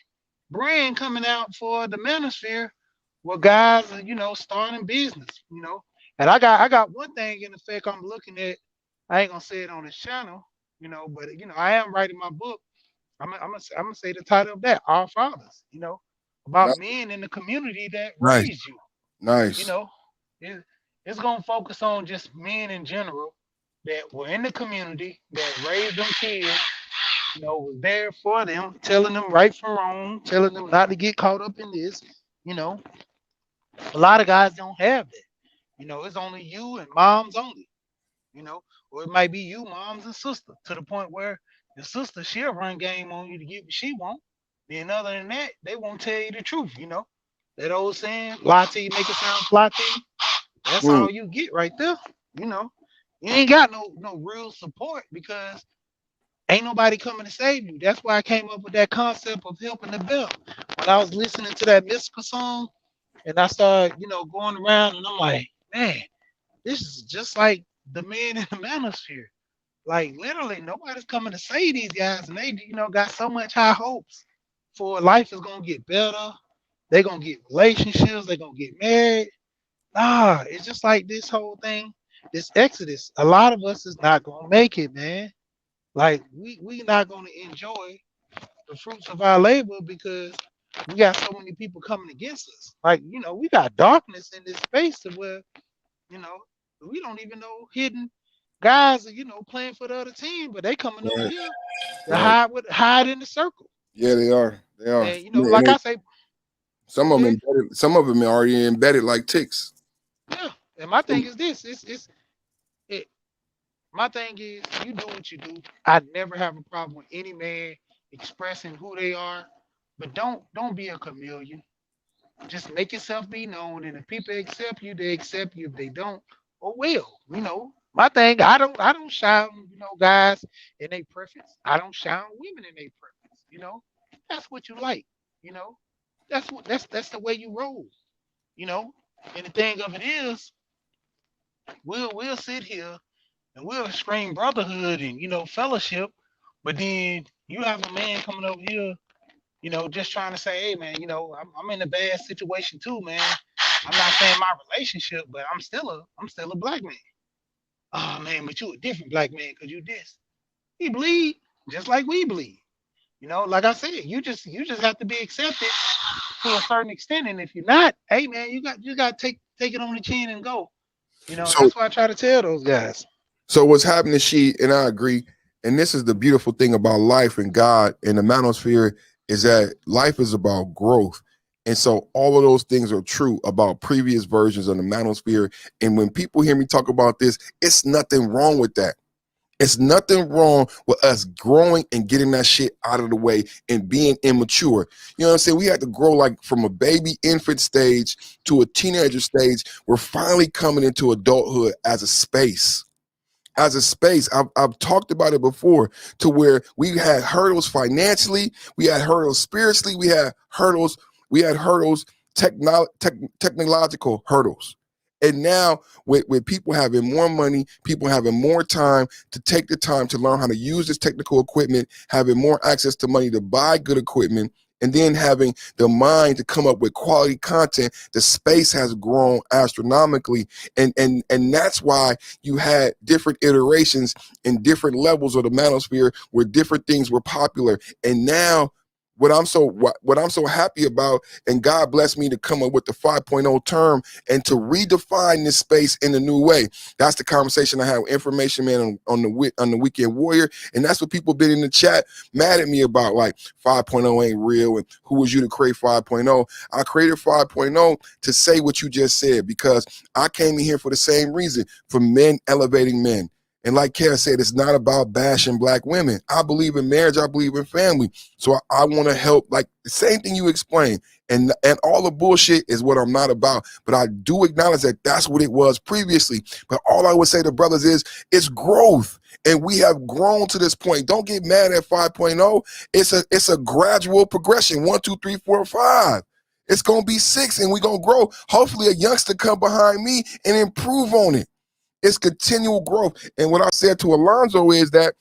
brand coming out for the Manosphere? Where guys are, starting business, And I got one thing in effect I'm looking at. I ain't gonna say it on this channel, but I am writing my book. I'm gonna say the title of that, Our Fathers, about men in the community that nice, raised you. You nice. know, it, it's gonna focus on just men in general that were in the community that raised them kids. Was there for them, telling them right from wrong, telling them not to get caught up in this. You know, a lot of guys don't have that. It's only you and moms only. Or it might be you, moms and sister, to the point where your sister she'll run game on you to get what she want. Then other than that, they won't tell you the truth. That old saying, lie till you make it sound fly to you. That's Mm, all you get right there. You know, you ain't got no real support because ain't nobody coming to save you. That's why I came up with that concept of helping the belt. When I was listening to that mystical song and I started, going around and I'm like, man, this is just like the man in the manosphere. Like literally nobody's coming to save these guys and they, got so much high hopes for life is gonna get better. They're gonna get relationships, they're gonna get married. Nah, it's just like this whole thing, this exodus. A lot of us is not gonna make it, man. Like we not gonna enjoy the fruits of our labor because we got so many people coming against us. Like we got darkness in this space to where you know we don't even know hidden guys are playing for the other team, but they coming over right, here to right. hide in the circle. Yeah, they are. They are. And Yeah, like I say, Some of them Yeah, embedded, some of them are already embedded like ticks. yeah. And my thing So, is this: it. My thing is, you do what you do. I never have a problem with any man expressing who they are, but don't be a chameleon. Just make yourself be known, and if people accept you, they accept you. If they don't, oh well. My thing, I don't shine, guys in their preference. I don't shine women in their preference. That's what you like. You know, that's the way you roll. You know, and the thing of it is, we'll sit here and we'll scream brotherhood and fellowship, but then you have a man coming over here, just trying to say, hey man, I'm in a bad situation too, man. I'm not saying my relationship, but I'm still a black man. Oh man, but you a different black man because you this. He bleed just like we bleed. Like I said, you just have to be accepted to a certain extent. And if you're not, hey man, you got to take it on the chin and go. And so that's what I try to tell those guys. So what's happening, she and I agree, and this is the beautiful thing about life and God and the manosphere is that life is about growth. And so all of those things are true about previous versions of the manosphere. And when people hear me talk about this, it's nothing wrong with that. It's nothing wrong with us growing and getting that shit out of the way and being immature. You know what I'm saying? We had to grow like from a baby infant stage to a teenager stage. We're finally coming into adulthood as a space. I've talked about it before, to where we had hurdles financially, we had hurdles spiritually, we had hurdles technological hurdles. And now with people having more money, people having more time to take the time to learn how to use this technical equipment, having more access to money to buy good equipment, and then having the mind to come up with quality content, the space has grown astronomically. And that's why you had different iterations and different levels of the manosphere where different things were popular. And now what I'm so happy about, and God blessed me to come up with the 5.0 term and to redefine this space in a new way. That's the conversation I had with Information Man on the Weekend Warrior, and that's what people been in the chat mad at me about, like 5.0 ain't real, and who was you to create 5.0? I created 5.0 to say what you just said, because I came in here for the same reason, for men elevating men. And like Kara said, it's not about bashing black women. I believe in marriage. I believe in family. So I want to help, like the same thing you explained. And all the bullshit is what I'm not about. But I do acknowledge that that's what it was previously. But all I would say to brothers is, it's growth. And we have grown to this point. Don't get mad at 5.0. It's a gradual progression. 1, 2, 3, 4, 5. It's going to be 6, and we're going to grow. Hopefully a youngster come behind me and improve on it. It's continual growth. And what I said to Alonzo is that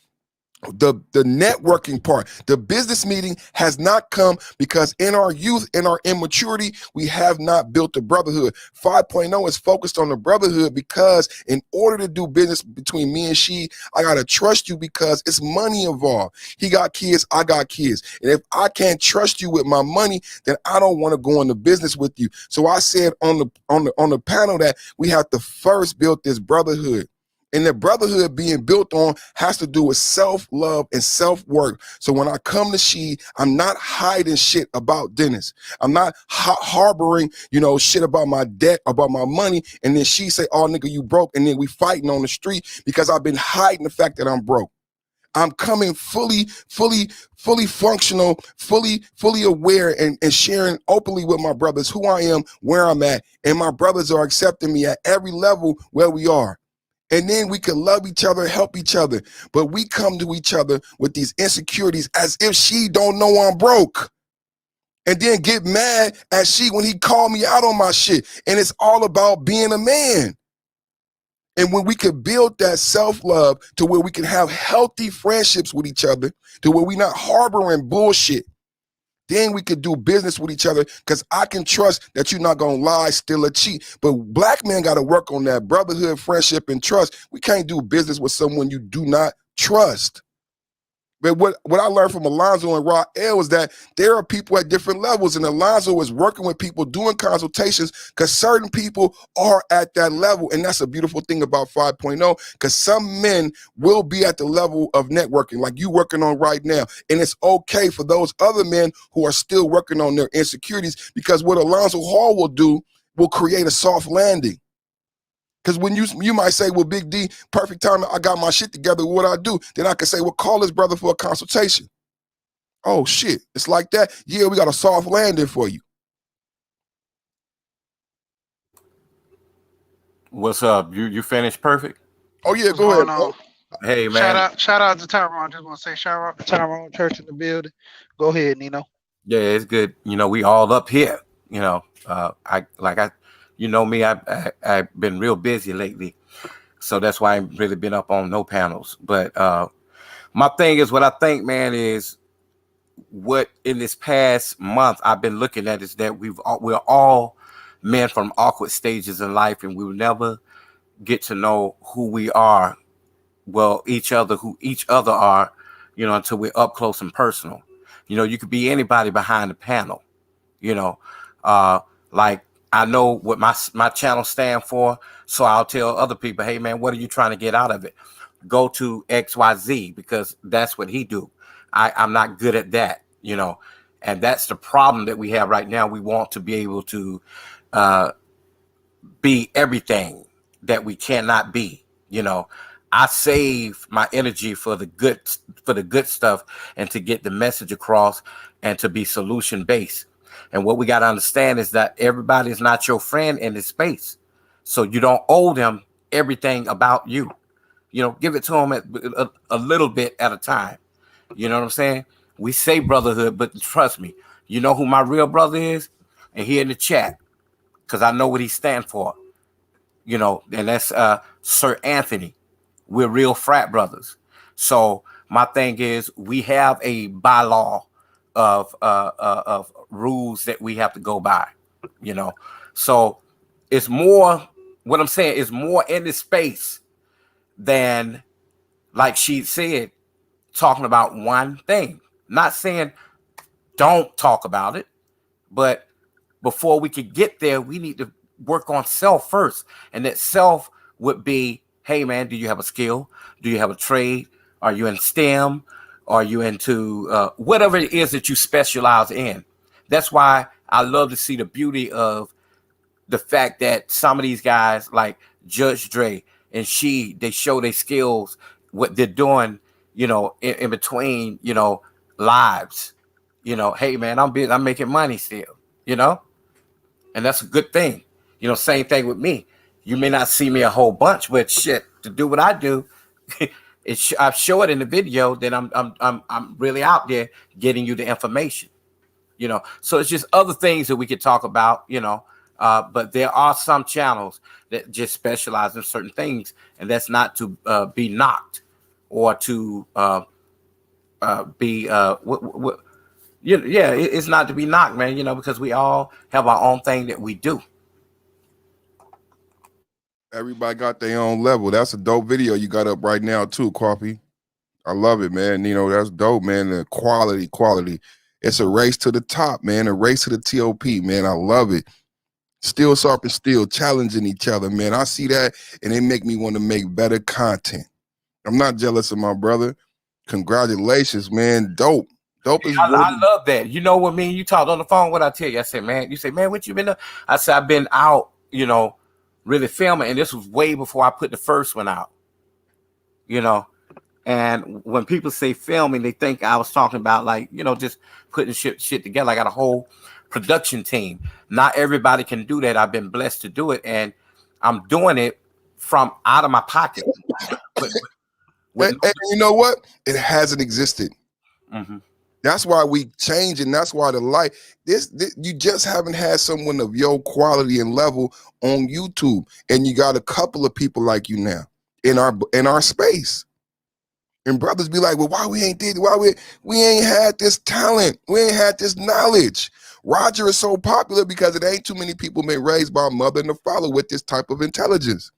the networking part, the business meeting has not come because in our youth, in our immaturity, we have not built the brotherhood. 5.0 is focused on the brotherhood because in order to do business between me and she, I got to trust you because it's money involved. He got kids, I got kids. And if I can't trust you with my money, then I don't want to go into business with you. So I said on the panel that we have to first build this brotherhood. And the brotherhood being built on has to do with self-love and self-work. So when I come to she, I'm not hiding shit about Dennis. I'm not harboring, shit about my debt, about my money. And then she say, oh, nigga, you broke. And then we fighting on the street because I've been hiding the fact that I'm broke. I'm coming fully functional, fully aware, and sharing openly with my brothers who I am, where I'm at. And my brothers are accepting me at every level where we are. And then we can love each other, help each other. But we come to each other with these insecurities as if she don't know I'm broke. And then get mad at she when he called me out on my shit. And it's all about being a man. And when we can build that self-love to where we can have healthy friendships with each other, to where we're not harboring bullshit, then we could do business with each other, because I can trust that you're not going to lie, steal, or cheat. But black men got to work on that brotherhood, friendship, and trust. We can't do business with someone you do not trust. But what I learned from Alonzo and Rael was that there are people at different levels, and Alonzo is working with people, doing consultations, because certain people are at that level. And that's a beautiful thing about 5.0, because some men will be at the level of networking like you working on right now. And it's okay for those other men who are still working on their insecurities, because what Alonzo Hall will do will create a soft landing. Because when you might say, well, Big D, perfect time, I got my shit together, what I do? Then I can say, well, call this brother for a consultation. Oh, shit. It's like that. Yeah, we got a soft landing for you. What's up? You finished perfect? Oh, yeah, What's go ahead, going bro. on? Hey, man. Shout out to Tyrone. Just want to say shout out to Tyrone Church in the building. Go ahead, Nino. Yeah, it's good. You know, we all up here. You know, you know me. I've been real busy lately, so that's why I ain't really been up on no panels. But my thing is, what I think, man, is what in this past month I've been looking at is that we're all men from awkward stages in life, and we will never get to know who we are. Well, who each other are, you know, until we're up close and personal. You know, you could be anybody behind the panel. You know, uh, like I know what my channel stand for, so I'll tell other people, hey man, what are you trying to get out of it? Go to XYZ because that's what he do. I'm not good at that, you know, and that's the problem that we have right now. We want to be able to uh, be everything that we cannot be, you know. I save my energy for the good stuff and to get the message across and to be solution based. And what we got to understand is that everybody is not your friend in this space. So you don't owe them everything about you. You know, give it to them a little bit at a time. You know what I'm saying? We say brotherhood, but trust me, you know who my real brother is? And he in the chat, because I know what he stands for. You know, and that's Sir Anthony. We're real frat brothers. So my thing is, we have a bylaw of rules that we have to go by. You know, so it's more. What I'm saying is more in this space than, like she said, talking about one thing. Not saying don't talk about it, but before we could get there, we need to work on self first. And that self would be, hey man, do you have a skill? Do you have a trade? Are you in STEM? Are you into whatever it is that you specialize in? That's why I love to see the beauty of the fact that some of these guys like Judge Dre and they show their skills, what they're doing, you know, in between, you know, lives. You know, hey man, I'm making money still, you know, and that's a good thing. You know, same thing with me. You may not see me a whole bunch, but shit, to do what I do, I show it in the video that I'm really out there getting you the information. You know, so it's just other things that we could talk about. You know, but there are some channels that just specialize in certain things, and that's not to be knocked or to be yeah, it's not to be knocked, man. You know, because we all have our own thing that we do. Everybody got their own level. That's a dope video you got up right now too, Coffee. I love it, man. You know, that's dope, man. The quality. It's a race to the top, man. A race to the TOP, man. I love it. Still sharp steel, challenging each other, man. I see that, and it make me want to make better content. I'm not jealous of my brother. Congratulations, man. Dope. Dope is I love that. You know what, me and you talked on the phone. What I tell you, I said, man, you say, man, what you been doing? I said, I've been out, you know, really filming, and this was way before I put the first one out. You know, and when people say filming, they think I was talking about, like, you know, just putting shit together. I got a whole production team. Not everybody can do that. I've been blessed to do it, and I'm doing it from out of my pocket. And you know what? It hasn't existed. Mm-hmm. That's why we change, and that's why the light. This you just haven't had someone of your quality and level on YouTube, and you got a couple of people like you now in our space. And brothers be like, well, why we ain't did? Why we ain't had this talent? We ain't had this knowledge. Roger is so popular because it ain't too many people been raised by a mother and a father with this type of intelligence.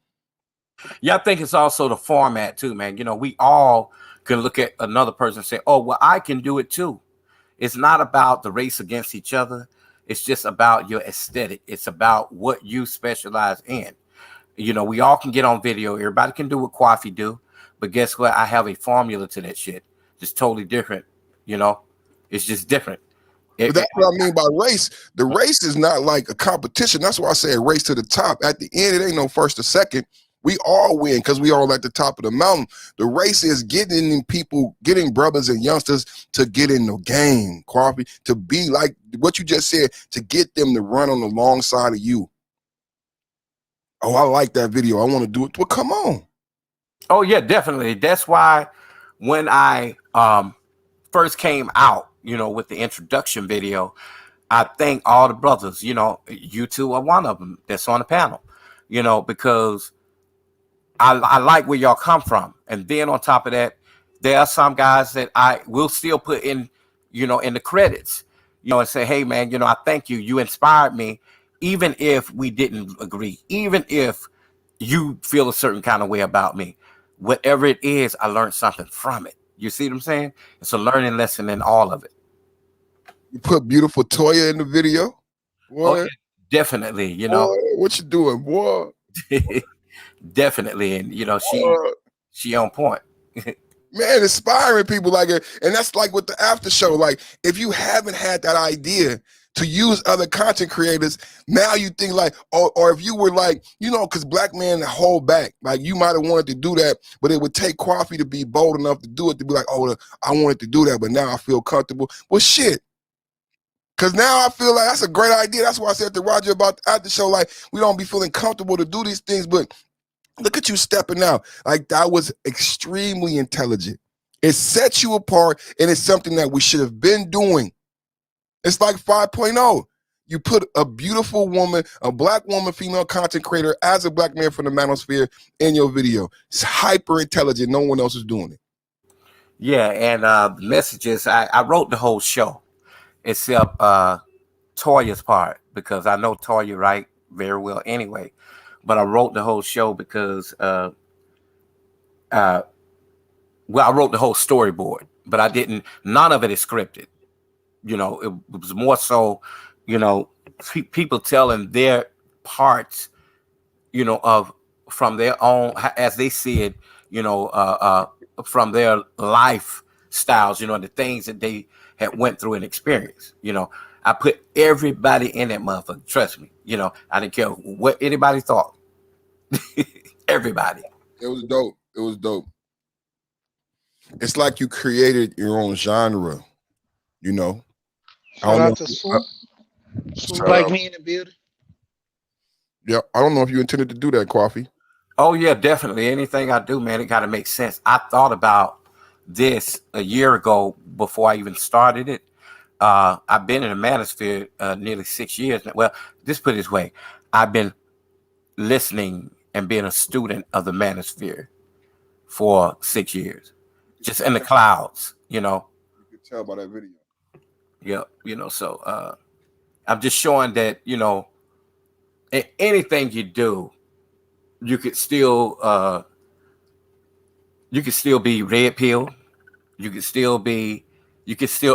Yeah, I think it's also the format too, man. You know, we all can look at another person and say, oh, well, I can do it too. It's not about the race against each other. It's just about your aesthetic. It's about what you specialize in. You know, we all can get on video. Everybody can do what Kwafi do. But guess what? I have a formula to that shit. Just totally different. You know, it's just different. But that's what I mean by race. The race is not like a competition. That's why I say a race to the top. At the end, it ain't no first or second. We all win because we all at the top of the mountain. The race is getting people, getting brothers and youngsters to get in the game, Kwafi, to be like what you just said, to get them to run on the long side of you. Oh, I like that video. I want to do it. Well, come on. Oh, yeah, definitely. That's why when I first came out, you know, with the introduction video, I thank all the brothers, you know, you two are one of them that's on the panel, you know, because I like where y'all come from. And then on top of that, there are some guys that I will still put in, you know, in the credits, you know, and say, hey, man, you know, I thank you. You inspired me, even if we didn't agree, even if you feel a certain kind of way about me. Whatever it is, I learned something from it. You see what I'm saying? It's a learning lesson in all of it. You put beautiful Toya in the video? Oh, yeah, definitely. You know, what you doing, boy? Definitely. And, you know, she on point. Man, inspiring people like it. And that's like with the after show. Like, if you haven't had that idea to use other content creators, now you think like, or if you were like, you know, because black men hold back, like you might have wanted to do that, but it would take Kwafi to be bold enough to do it, to be like, oh, I wanted to do that, but now I feel comfortable. Well, shit. Because now I feel like that's a great idea. That's why I said to Roger about the after show, like, we don't be feeling comfortable to do these things, but look at you stepping out. Like, that was extremely intelligent. It sets you apart, and it's something that we should have been doing. It's like 5.0. You put a beautiful woman, a black woman, female content creator as a black man from the manosphere in your video. It's hyper intelligent. No one else is doing it. Yeah, and the messages, I wrote the whole show, except Toya's part, because I know Toya write very well anyway. But I wrote the whole show because, well, I wrote the whole storyboard, but I didn't, none of it is scripted. You know, it was more so, you know, people telling their parts, you know, of from their own, as they see it, you know, from their lifestyles, you know, the things that they had went through and experienced. You know, I put everybody in that motherfucker. Trust me. You know, I didn't care what anybody thought. Everybody. It was dope. It was dope. It's like you created your own genre, you know. Shout out to Swoop. Swoop like me in the building. Yeah, I don't know if you intended to do that, Kwafi. Oh, yeah, definitely. Anything I do, man, it got to make sense. I thought about this a year ago before I even started it. I've been in the manosphere nearly 6 years. Well, just put it this way. I've been listening and being a student of the manosphere for 6 years. Just in the clouds, you know. You can tell by that video. Yeah, you know, so I'm just showing that, you know, anything you do, you could still be red pill. You could still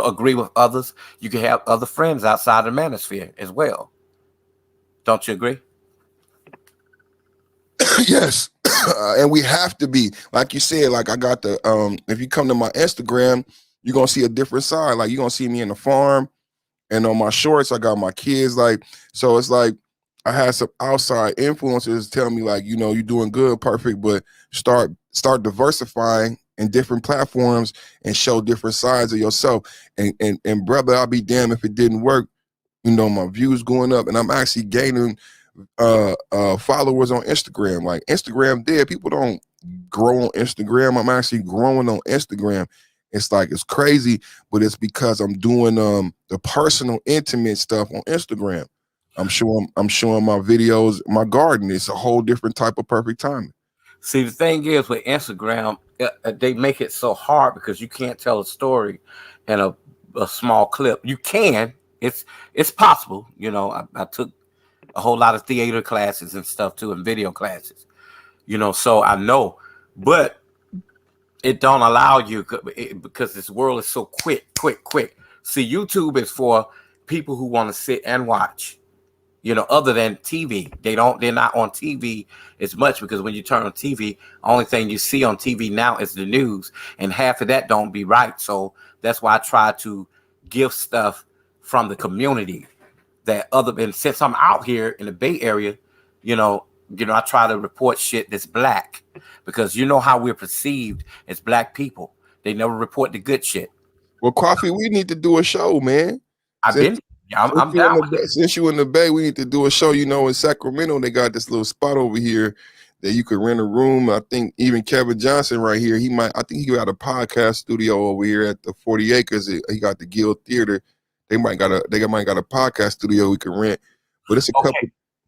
agree with others. You can have other friends outside the manosphere as well. Don't you agree? Yes. And we have to be, like you said, like I got the, if you come to my Instagram, you're going to see a different side. Like you're going to see me in the farm, and on my shorts, I got my kids. Like, so it's like, I had some outside influencers tell me like, you know, you're doing good, perfect, but start diversifying in different platforms and show different sides of yourself. And brother, I'll be damned if it didn't work. You know, my views going up, and I'm actually gaining followers on Instagram. Like Instagram dead, people don't grow on Instagram. I'm actually growing on Instagram. It's like, it's crazy, but it's because I'm doing the personal, intimate stuff on Instagram. I'm showing my videos, my garden. It's a whole different type of perfect timing. See, the thing is with Instagram, they make it so hard because you can't tell a story in a small clip. You can. It's possible. You know, I took a whole lot of theater classes and stuff too, and video classes. You know, so I know. But it don't allow you because this world is so quick. See, YouTube is for people who want to sit and watch. Other than TV, they're not on TV as much because when you turn on TV, only thing you see on TV now is the news, and half of that don't be right. So that's why I try to give stuff from the community that and since I'm out here in the Bay Area, I try to report shit that's black because you know how we're perceived as black people. They never report the good shit. Well, Coffee, we need to do a show, man. I'm down with it. Since you in the Bay, we need to do a show. In Sacramento, they got this little spot over here that you could rent a room. I think even Kevin Johnson right here, I think he got a podcast studio over here at the 40 acres. He got the Guild Theater. They might got a podcast studio we can rent. But it's a couple.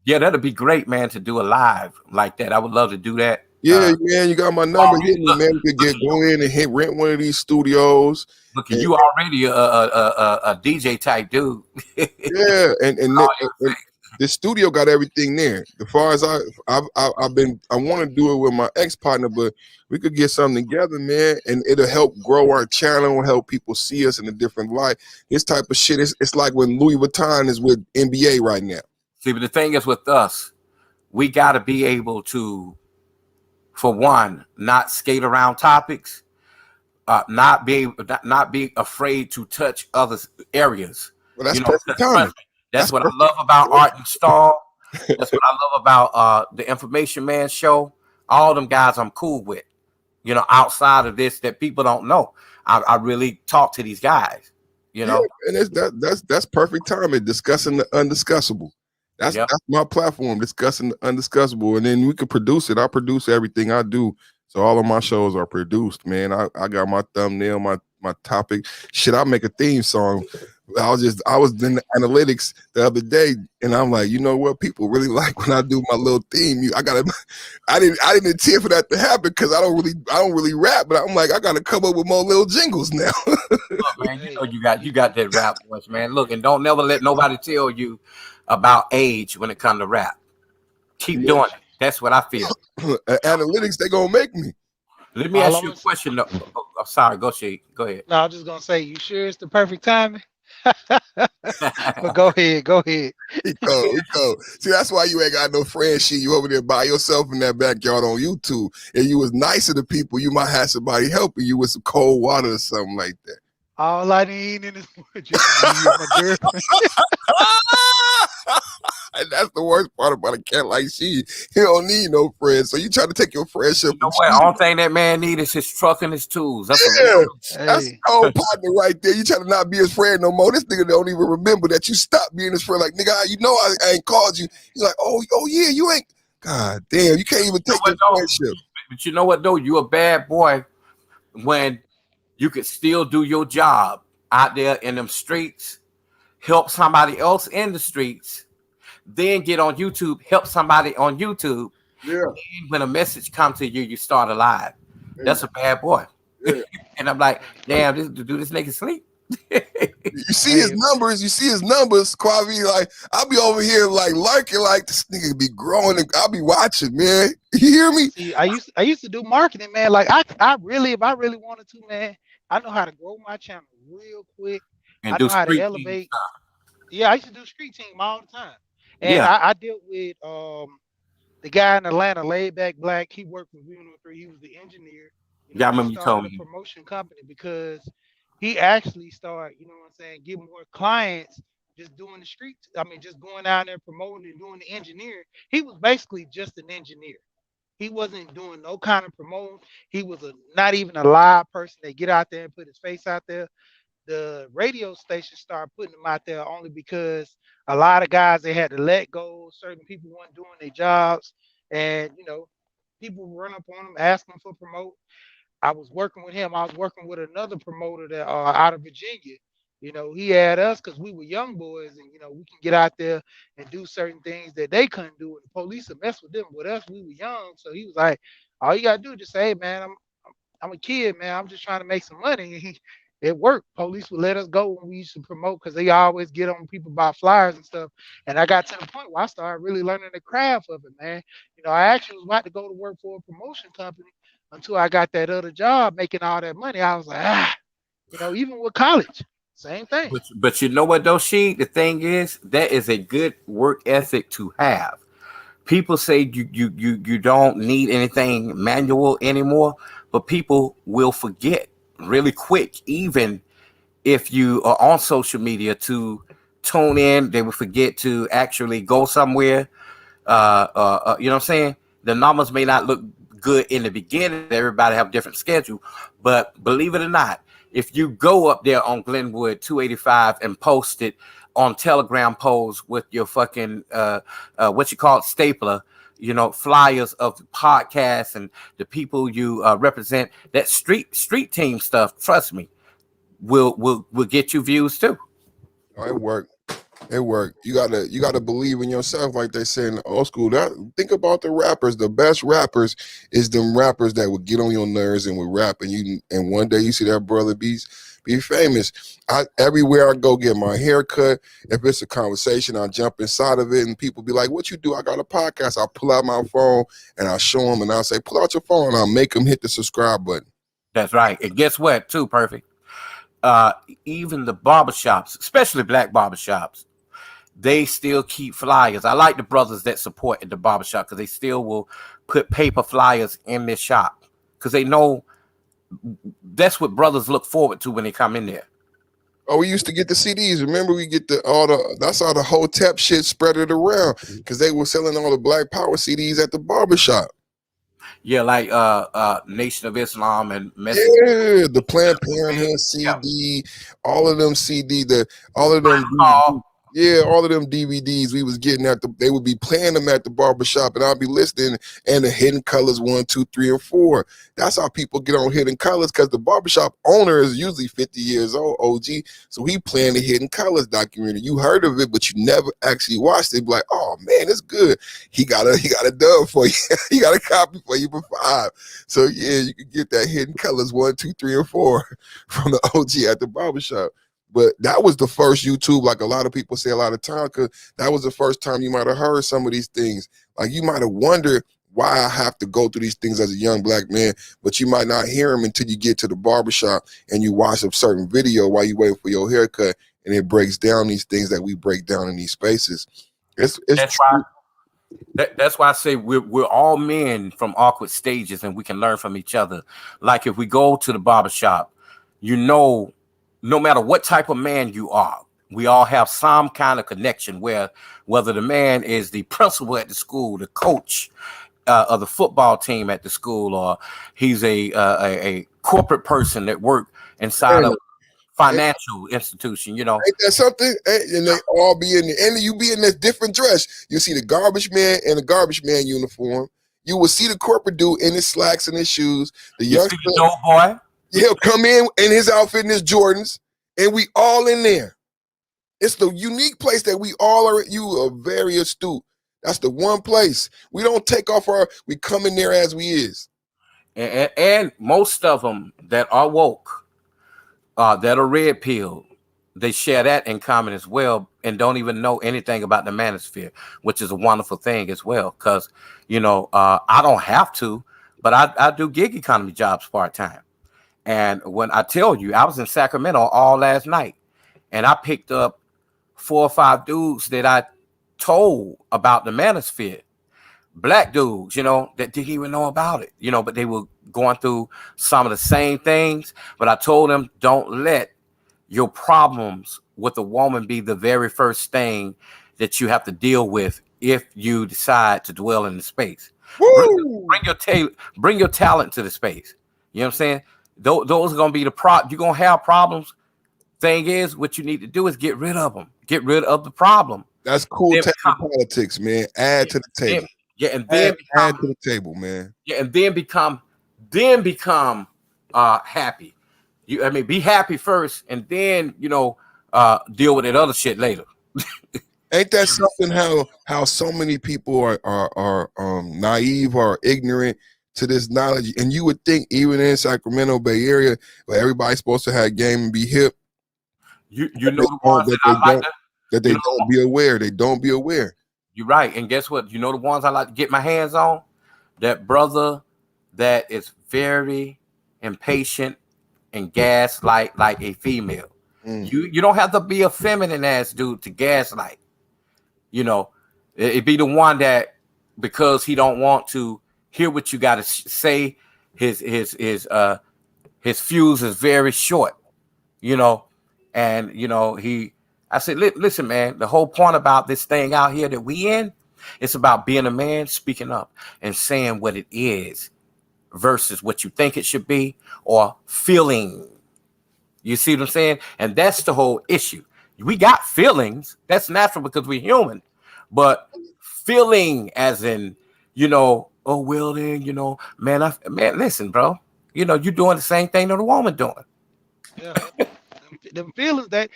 Yeah, that'd be great, man, to do a live like that. I would love to do that. Yeah, man, you got my number. Man, you could go in and rent one of these studios. Look, you already a DJ type dude. Yeah, and the studio got everything there. As far as I want to do it with my ex-partner, but we could get something together, man, and it'll help grow our channel, help people see us in a different light. This type of shit it's like when Louis Vuitton is with NBA right now. See, but the thing is with us, we got to be able to, for one, not skate around topics, not be afraid to touch other areas. Well, that's perfect timing. That's what I love about Art and Star. That's what I love about the Information Man show. All them guys I'm cool with. Outside of this that people don't know, I really talk to these guys. And that's perfect timing. Discussing the undiscussable. That's my platform, discussing the undiscussable, and then we can produce it. I produce everything I do, so all of my shows are produced, man. I got my thumbnail, my topic. Shit, I make a theme song. I was in the analytics the other day, and I'm like, you know what? People really like when I do my little theme. I didn't intend for that to happen because I don't really rap, but I'm like, I gotta come up with more little jingles now. Look, man, you got that rap voice, man. Look, and don't never let nobody tell you about age when it comes to rap. Keep doing it. That's what I feel. Analytics, they gonna make me. Let me ask you a question. No, I'm sorry. Go ahead. No, I'm just gonna say, you sure it's the perfect timing? But go ahead. Go. See, that's why you ain't got no friend shit. You over there by yourself in that backyard on YouTube. And you was nicer to people, you might have somebody helping you with some cold water or something like that. All I need in this just my girlfriend. And that's the worst part about a cat like she. He don't need no friends. So you try to take your friendship. You know what? All thing that man needs is his truck and his tools. That's that's a cold partner right there. You try to not be his friend no more. This nigga don't even remember that you stopped being his friend. Like, nigga, I ain't called you. He's like, oh yeah, you ain't. God damn, you can't even take your friendship. But you know what though? You a bad boy when you could still do your job out there in them streets, help somebody else in the streets, then get on YouTube, help somebody on YouTube. Yeah. And when a message comes to you, you start a live. Yeah. That's a bad boy. Yeah. And I'm like, damn, this nigga sleep. You see his numbers, Quavi. Like, I'll be over here like lurking, like this nigga be growing, and I'll be watching, man. You hear me? See, I used to do marketing, man. Like I really, if I really wanted to, man, I know how to grow my channel real quick. And I know how to elevate. Yeah, I used to do street team all the time. And I dealt with the guy in Atlanta, Laid Back Black. He worked with V103. He was the engineer. I remember you told me. Promotion company because he actually started, getting more clients just doing the street. I mean, just going out there promoting and doing the engineering. He was basically just an engineer. He wasn't doing no kind of promoting. He was not even a live person that get out there and put his face out there. The radio station started putting him out there only because a lot of guys they had to let go. Certain people weren't doing their jobs, and people run up on him, ask him for promote. I was working with him. I was working with another promoter that out of Virginia. He had us because we were young boys, and we can get out there and do certain things that they couldn't do. And the police would mess with them. With us, we were young, so he was like, "All you gotta do is just say, hey, man, I'm a kid, man. I'm just trying to make some money." And it worked. Police would let us go when we used to promote because they always get on people buy flyers and stuff. And I got to the point where I started really learning the craft of it, man. I actually was about to go to work for a promotion company, until I got that other job making all that money. I was like, even with college, same thing. But you know what though, the thing is, that is a good work ethic to have. People say you don't need anything manual anymore, but people will forget really quick, even if you are on social media to tune in. They will forget to actually go somewhere. You know what I'm saying? The numbers may not look good in the beginning. Everybody have different schedule, but believe it or not, if you go up there on Glenwood 285 and post it on Telegram posts with your fucking what you call it, stapler, flyers of podcasts and the people you represent, that street team stuff, trust me, will get you views too. Oh, it worked. It worked. You gotta believe in yourself, like they say in the old school. Think about the rappers. The best rappers is them rappers that would get on your nerves and would rap, and one day you see that brother be famous. Everywhere I go get my hair cut, if it's a conversation, I jump inside of it, and people be like, "What you do?" I got a podcast. I pull out my phone and I show them, and I say, "Pull out your phone," and I make them hit the subscribe button. That's right. And guess what? Too perfect. Even the barbershops, especially black barbershops, they still keep flyers. I like the brothers that support at the barbershop because they still will put paper flyers in their shop because they know that's what brothers look forward to when they come in there. Oh, we used to get the CDs. Remember, we get that's all the Hotep shit spread it around because they were selling all the Black Power CDs at the barbershop. Yeah, like Nation of Islam and yeah, the Planned Parenthood CD, all of them CD, all of them DVDs we was getting they would be playing them at the barbershop, and I'll be listening, and the Hidden Colors 1, 2, 3, and 4. That's how people get on Hidden Colors, because the barbershop owner is usually 50 years old, OG, so he playing the Hidden Colors documentary. You heard of it, but you never actually watched it. Be like, oh man, it's good. He got a dub for you. He got a copy for you for $5. So yeah, you can get that Hidden Colors 1, 2, 3, and 4 from the OG at the barbershop. But that was the first YouTube, like a lot of people say a lot of times, because that was the first time you might have heard some of these things. Like you might have wondered why I have to go through these things as a young black man, but you might not hear them until you get to the barbershop and you watch a certain video while you wait for your haircut, and it breaks down these things that we break down in these spaces. That's why I say we're all men from awkward stages, and we can learn from each other. Like if we go to the barbershop, no matter what type of man you are, we all have some kind of connection whether the man is the principal at the school, the coach of the football team at the school, or he's a corporate person that work inside of a financial institution, Ain't that something? And they all be in and you be in this different dress. You see the garbage man in a garbage man uniform. You will see the corporate dude in his slacks and his shoes. The young boy. He'll come in his outfit and his Jordans, and we all in there. It's the unique place that we all are. You are very astute. That's the one place we don't take off we come in there as we is. And most of them that are woke, that are red pilled, they share that in common as well, and don't even know anything about the manosphere, which is a wonderful thing as well. Because I don't have to, but I do gig economy jobs part time. And when I tell you, I was in Sacramento all last night, and I picked up 4 or 5 dudes that I told about the manosphere. Black dudes, that didn't even know about it, but they were going through some of the same things. But I told them, don't let your problems with a woman be the very first thing that you have to deal with if you decide to dwell in the space. Bring your talent to the space. You know what I'm saying? Those are going to be the you're going to have problems. Thing is, what you need to do is get rid of them. Get rid of the problem. That's cool politics, man. Add to the table. And then add to the table, man. Yeah, and then become happy. Be happy first, and then deal with that other shit later. Ain't that something? How so many people are naive or ignorant to this knowledge, and you would think even in Sacramento Bay Area where everybody's supposed to have game and be hip, you know the ones that they don't be aware. They don't be aware. You're right, and guess what? You know the ones I like to get my hands on? That brother that is very impatient and gaslight like a female. Mm. You don't have to be a feminine ass dude to gaslight. You know, it'd be the one that because he don't want to hear what you got to say, his fuse is very short. You know, and you know I said, listen, man, the whole point about this thing out here that we in, it's about being a man, speaking up and saying what it is versus what you think it should be or feeling. You see what I'm saying? And that's the whole issue. We got feelings. That's natural because we're human. But feeling as in, you know, oh, well, then, you know, man, listen, bro. You know, you're doing the same thing that a woman doing. Yeah. Them feelings that,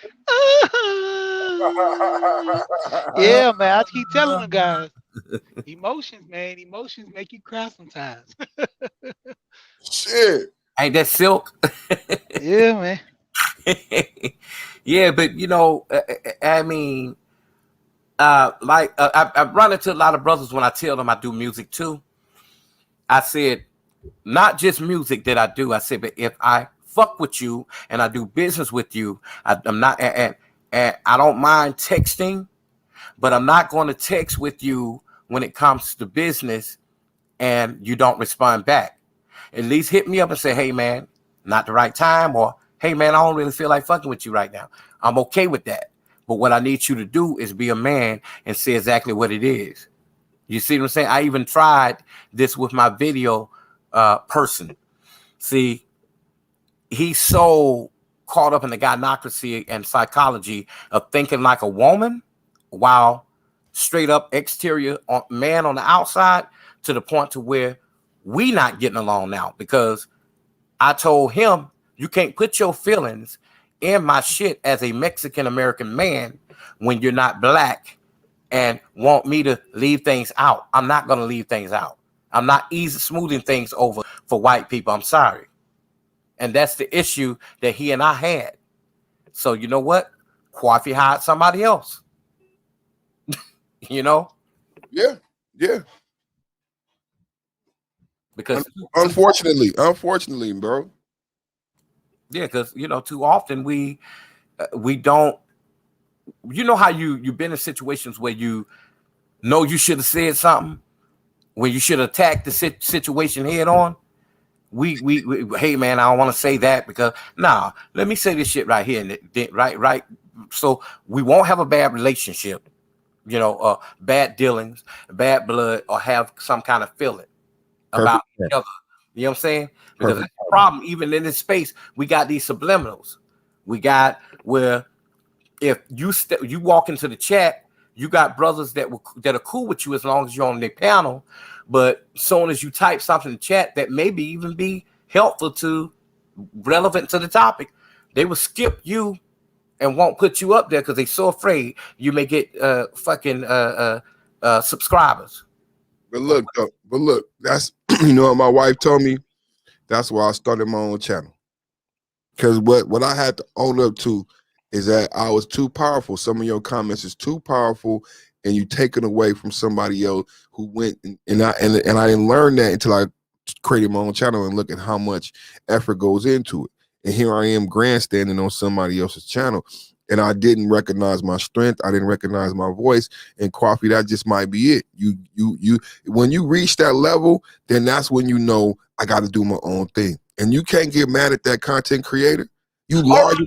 yeah, man. I keep telling the guys, emotions, man. Emotions make you cry sometimes. Shit. Ain't that silk? Yeah, man. Yeah, but you know, I mean, I run into a lot of brothers when I tell them I do music too. I said, not just music that I do. I said, but if I fuck with you and I do business with you, I'm not, and I don't mind texting, but I'm not going to text with you when it comes to business and you don't respond back. At least hit me up and say, hey, man, not the right time, or hey, man, I don't really feel like fucking with you right now. I'm okay with that. But what I need you to do is be a man and say exactly what it is. You see what I'm saying? I even tried this with my video person. See, he's so caught up in the gynocracy and psychology of thinking like a woman while straight up exterior man on the outside, to the point to where we not getting along now because I told him, you can't put your feelings in my shit as a Mexican American man when you're not black and want me to leave things out. I'm not going to leave things out. I'm not easy smoothing things over for white people. I'm sorry. And that's the issue that he and I had. So you know what? Kwafi hired somebody else. You know? Yeah. Yeah. Because unfortunately, bro. Yeah, because you know, too often we don't. You know how you've been in situations where you know you should have said something when you should have attacked the situation head on. We hey man, I don't want to say that because let me say this shit right here and right. So we won't have a bad relationship, you know, bad dealings, bad blood, or have some kind of feeling about each other. You know what I'm saying? Because that's the problem. Even in this space, we got these subliminals. We got where if you walk into the chat, you got brothers that are cool with you as long as you're on their panel. But soon as you type something in the chat that maybe even be helpful to, relevant to the topic, they will skip you and won't put you up there because they're so afraid you may get subscribers. But look, that's you know what my wife told me. That's why I started my own channel. Because what I had to own up to is that I was too powerful. Some of your comments is too powerful, and you take it away from somebody else who went and I didn't learn that until I created my own channel and look at how much effort goes into it. And here I am grandstanding on somebody else's channel, and I didn't recognize my strength. I didn't recognize my voice. And Kwafi, that just might be it. You when you reach that level, then that's when you know I got to do my own thing. And you can't get mad at that content creator. You large.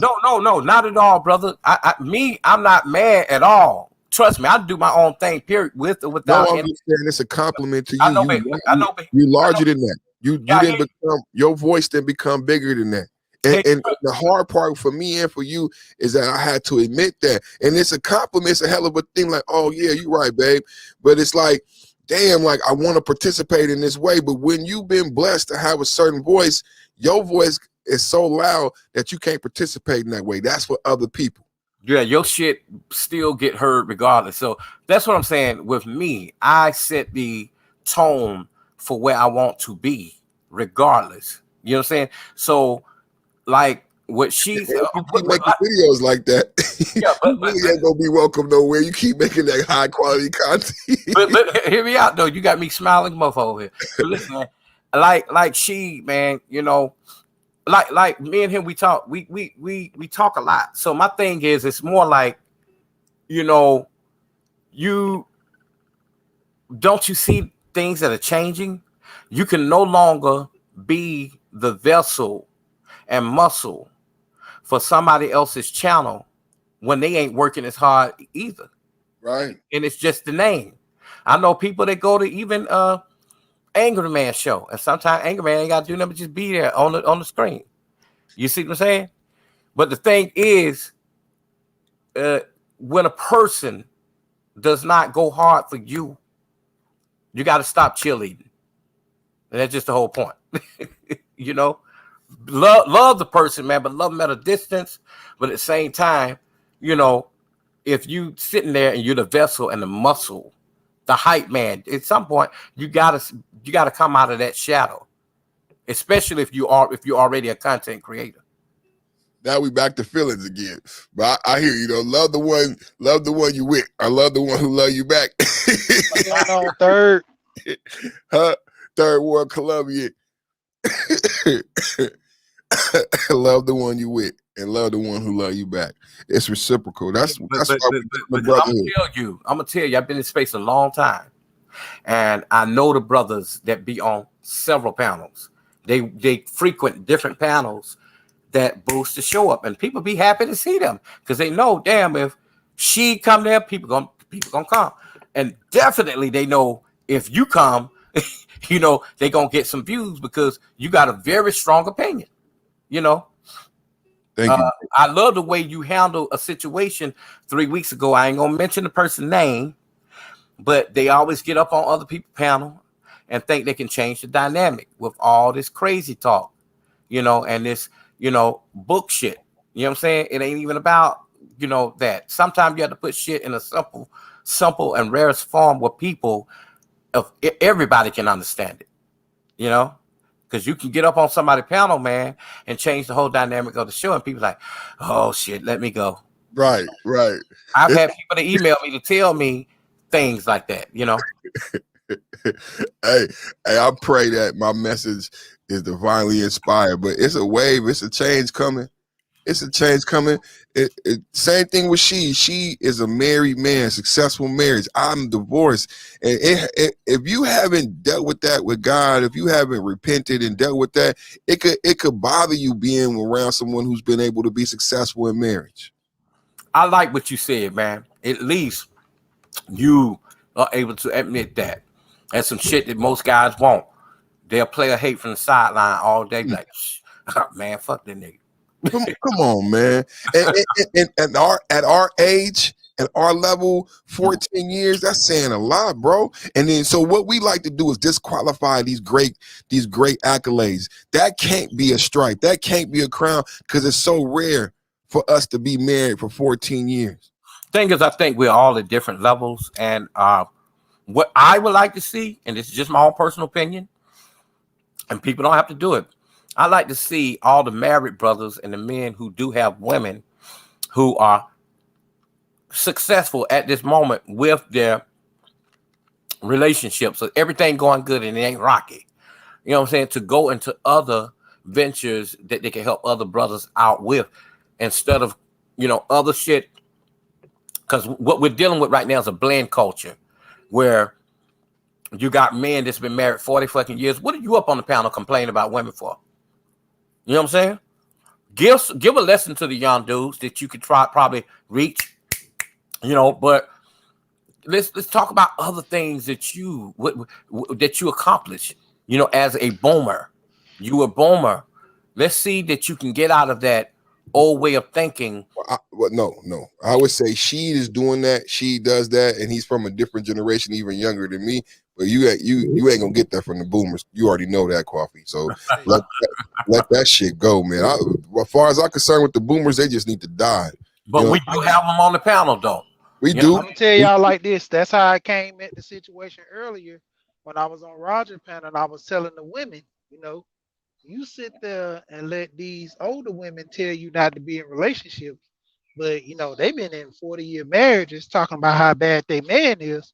No, not at all, brother. I'm not mad at all. Trust me, I do my own thing, period, with or without. No, I'm just saying it's a compliment to you. I know, you larger than that. You didn't become, your voice didn't become bigger than that. And the hard part for me and for you is that I had to admit that. And it's a compliment, it's a hell of a thing. Like, oh yeah, you're right, babe. But it's like, damn, like I want to participate in this way. But when you've been blessed to have a certain voice, your voice is so loud that you can't participate in that way. That's for other people. Yeah, your shit still get heard regardless. So that's what I'm saying. With me, I set the tone for where I want to be, regardless. You know what I'm saying? So, like, what she's you keep making videos like that, yeah, you really ain't gonna be welcome nowhere. You keep making that high quality content. but hear me out though. You got me smiling mofo over here. But listen, man, like she, man, you know, like me and him, we talk, we talk a lot. So my thing is, it's more like, you know, you don't you see things that are changing? You can no longer be the vessel and muscle for somebody else's channel when they ain't working as hard either. Right. And it's just the name. I know people that go to even Angry Man show, and sometimes Angry Man ain't got to do nothing but just be there on the screen. You see what I'm saying? But the thing is, when a person does not go hard for you, you got to stop cheerleading. And that's just the whole point. You know, love the person, man, but love them at a distance. But at the same time, you know, if you sitting there and you're the vessel and the muscle, the hype man, at some point you gotta come out of that shadow, especially if you're already a content creator. Now we back to feelings again. But I hear you though. Love the one you with. I love the one who love you back. What's going on, third? Huh? Third World Columbia. Love the one you with and love the one who love you back. It's reciprocal. That's why I'm gonna tell you, I've been in space a long time, and I know the brothers that be on several panels. They frequent different panels that boost the show up, and people be happy to see them because they know, damn, if she come there, people gonna come, and definitely they know if you come, you know they gonna get some views because you got a very strong opinion. You know, thank you. I love the way you handle a situation 3 weeks ago. I ain't gonna mention the person's name, but they always get up on other people's panel and think they can change the dynamic with all this crazy talk, you know, and this, you know, book shit. You know what I'm saying? It ain't even about, you know, that. Sometimes you have to put shit in a simple and rarest form where people, of everybody can understand it, you know. Because you can get up on somebody's panel, man, and change the whole dynamic of the show, and people like, oh shit, let me go. Right. I've had people to email me to tell me things like that, you know. hey, I pray that my message is divinely inspired, but it's a wave, it's a change coming. Same thing with she. She is a married man, successful marriage. I'm divorced. And if you haven't dealt with that with God, if you haven't repented and dealt with that, it could bother you being around someone who's been able to be successful in marriage. I like what you said, man. At least you are able to admit that. That's some shit that most guys won't. They'll play a hate from the sideline all day, like, man, fuck that nigga. Come on, man. And at our age, at our level, 14 years, that's saying a lot, bro. And then so what we like to do is disqualify these great accolades. That can't be a stripe. That can't be a crown because it's so rare for us to be married for 14 years. Thing is, I think we're all at different levels. And what I would like to see, and this is just my own personal opinion, and people don't have to do it. I like to see all the married brothers and the men who do have women who are successful at this moment with their relationships. So everything going good and it ain't rocky. You know what I'm saying? To go into other ventures that they can help other brothers out with instead of, you know, other shit. Because what we're dealing with right now is a blend culture where you got men that's been married 40 fucking years. What are you up on the panel complaining about women for? You know what I'm saying? Give a lesson to the young dudes that you could probably reach, you know, but let's talk about other things that you accomplish, you know, as a boomer. You a boomer. Let's see that you can get out of that old way of thinking. No. I would say she is doing that. She does that, and he's from a different generation, even younger than me. But you ain't gonna get that from the boomers. You already know that, Coffee. So let that shit go, man. As far as I'm concerned with the boomers, they just need to die. But we do have them on the panel, though. We do. I'm gonna tell y'all like this. That's how I came at the situation earlier when I was on Roger panel and I was telling the women, you know, you sit there and let these older women tell you not to be in relationships, but you know, they've been in 40-year marriages talking about how bad their man is,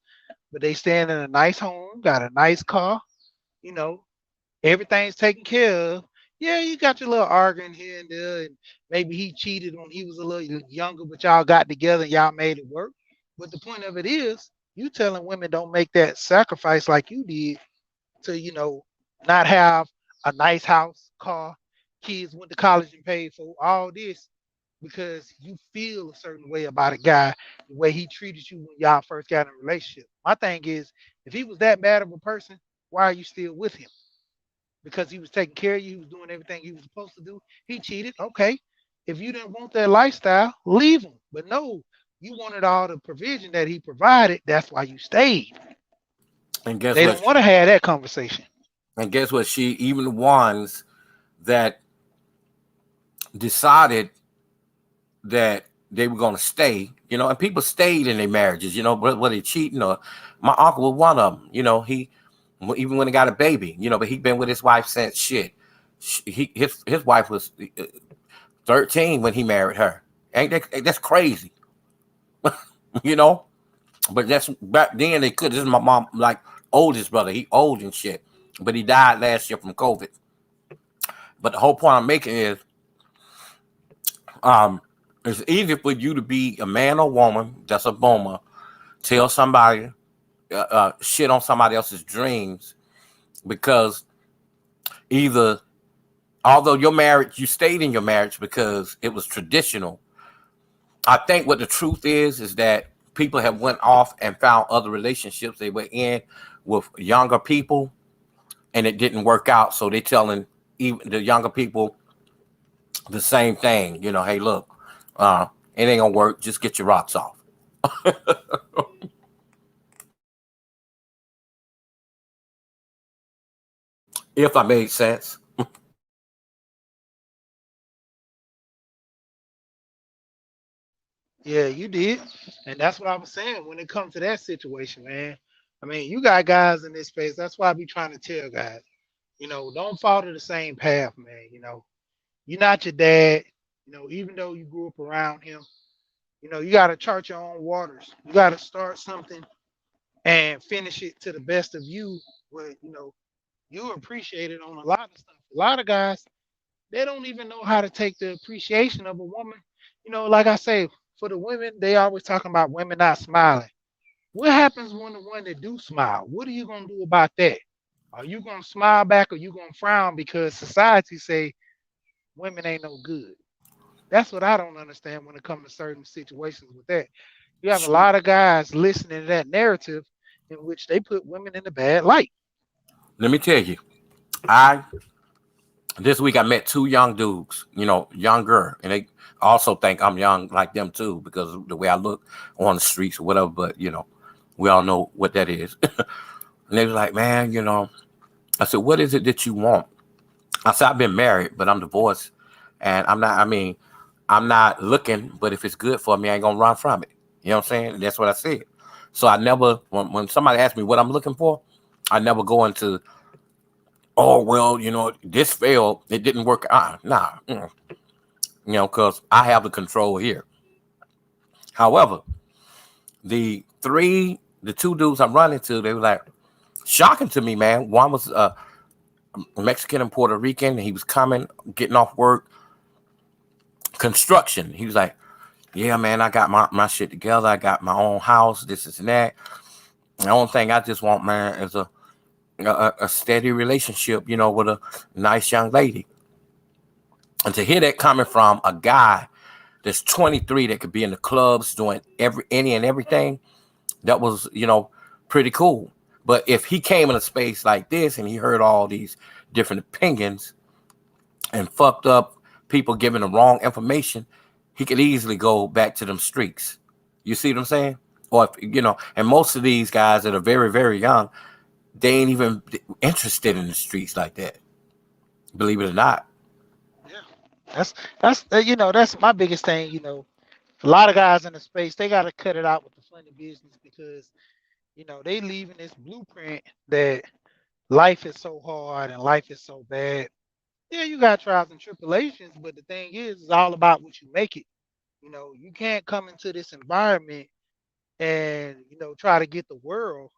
but they stand in a nice home, got a nice car, you know, Everything's taken care of. Yeah, you got your little arguing here and there, and maybe he cheated when he was a little younger, but y'all got together and y'all made it work. But the point of it is, you telling women don't make that sacrifice like you did to, not have a nice house, car, kids went to college and paid for all this because you feel a certain way about a guy, the way he treated you when y'all first got in a relationship. My thing is, if he was that bad of a person, why are you still with him? Because he was taking care of you, he was doing everything he was supposed to do. He cheated. Okay. If you didn't want that lifestyle, leave him. But no, you wanted all the provision that he provided. That's why you stayed. And guess They what? don't want to have that conversation. And guess what? She even the ones that decided that they were going to stay, and people stayed in their marriages, whether they cheating or my uncle was one of them, he even when he got a baby, but he been with his wife since shit. His wife was 13 when he married her. That's crazy, you know. But that's back then they could. This is my mom, like oldest brother. He old and shit, but he died last year from COVID. But the whole point I'm making is, it's easy for you to be a man or woman that's a boomer, tell somebody, shit on somebody else's dreams, because either, although your marriage, you stayed in your marriage because it was traditional. I think what the truth is that people have went off and found other relationships they were in with younger people, and it didn't work out. So they're telling even the younger people the same thing. Hey, look, it ain't gonna work. Just get your rocks off. If I made sense. Yeah, you did. And that's what I was saying when it comes to that situation, man. I mean, you got guys in this space. That's why I be trying to tell guys, don't follow the same path, man. You're not your dad. Even though you grew up around him, you got to chart your own waters. You got to start something and finish it to the best of you. Where you appreciate it on a lot of stuff. A lot of guys, they don't even know how to take the appreciation of a woman. Like I say, for the women, they always talking about women not smiling. What happens when the one that do smile? What are you gonna do about that? Are you gonna smile back or you gonna frown because society say women ain't no good? That's what I don't understand when it comes to certain situations with that. You have a lot of guys listening to that narrative in which they put women in a bad light. Let me tell you, I this week I met two young dudes, younger, and they also think I'm young like them too because of the way I look on the streets or whatever. But we all know what that is. And they was like, man, I said, what is it that you want? I said, I've been married, but I'm divorced, and I'm not. I mean, I'm not looking, but if it's good for me, I ain't gonna run from it. You know what I'm saying? That's what I said. So I never, when somebody asks me what I'm looking for, I never go into, oh well, this failed, it didn't work. Nah, because I have the control here. However, the two dudes I'm running to, they were like shocking to me, man. One was Mexican and Puerto Rican. He was coming, getting off work, construction. He was like, yeah, man, I got my shit together. I got my own house, this is and that. The only thing I just want, man, is a steady relationship, with a nice young lady. And to hear that coming from a guy that's 23 that could be in the clubs doing any and everything, that was, pretty cool. But if he came in a space like this and he heard all these different opinions and fucked up people giving the wrong information, he could easily go back to them streaks. You see what I'm saying? Or if, and most of these guys that are very, very young, they ain't even interested in the streets like that. Believe it or not. Yeah, that's my biggest thing. A lot of guys in the space they got to cut it out with the funny business because they leaving this blueprint that life is so hard and life is so bad. Yeah, you got trials and tribulations, but the thing is, it's all about what you make it. You can't come into this environment and try to get the world.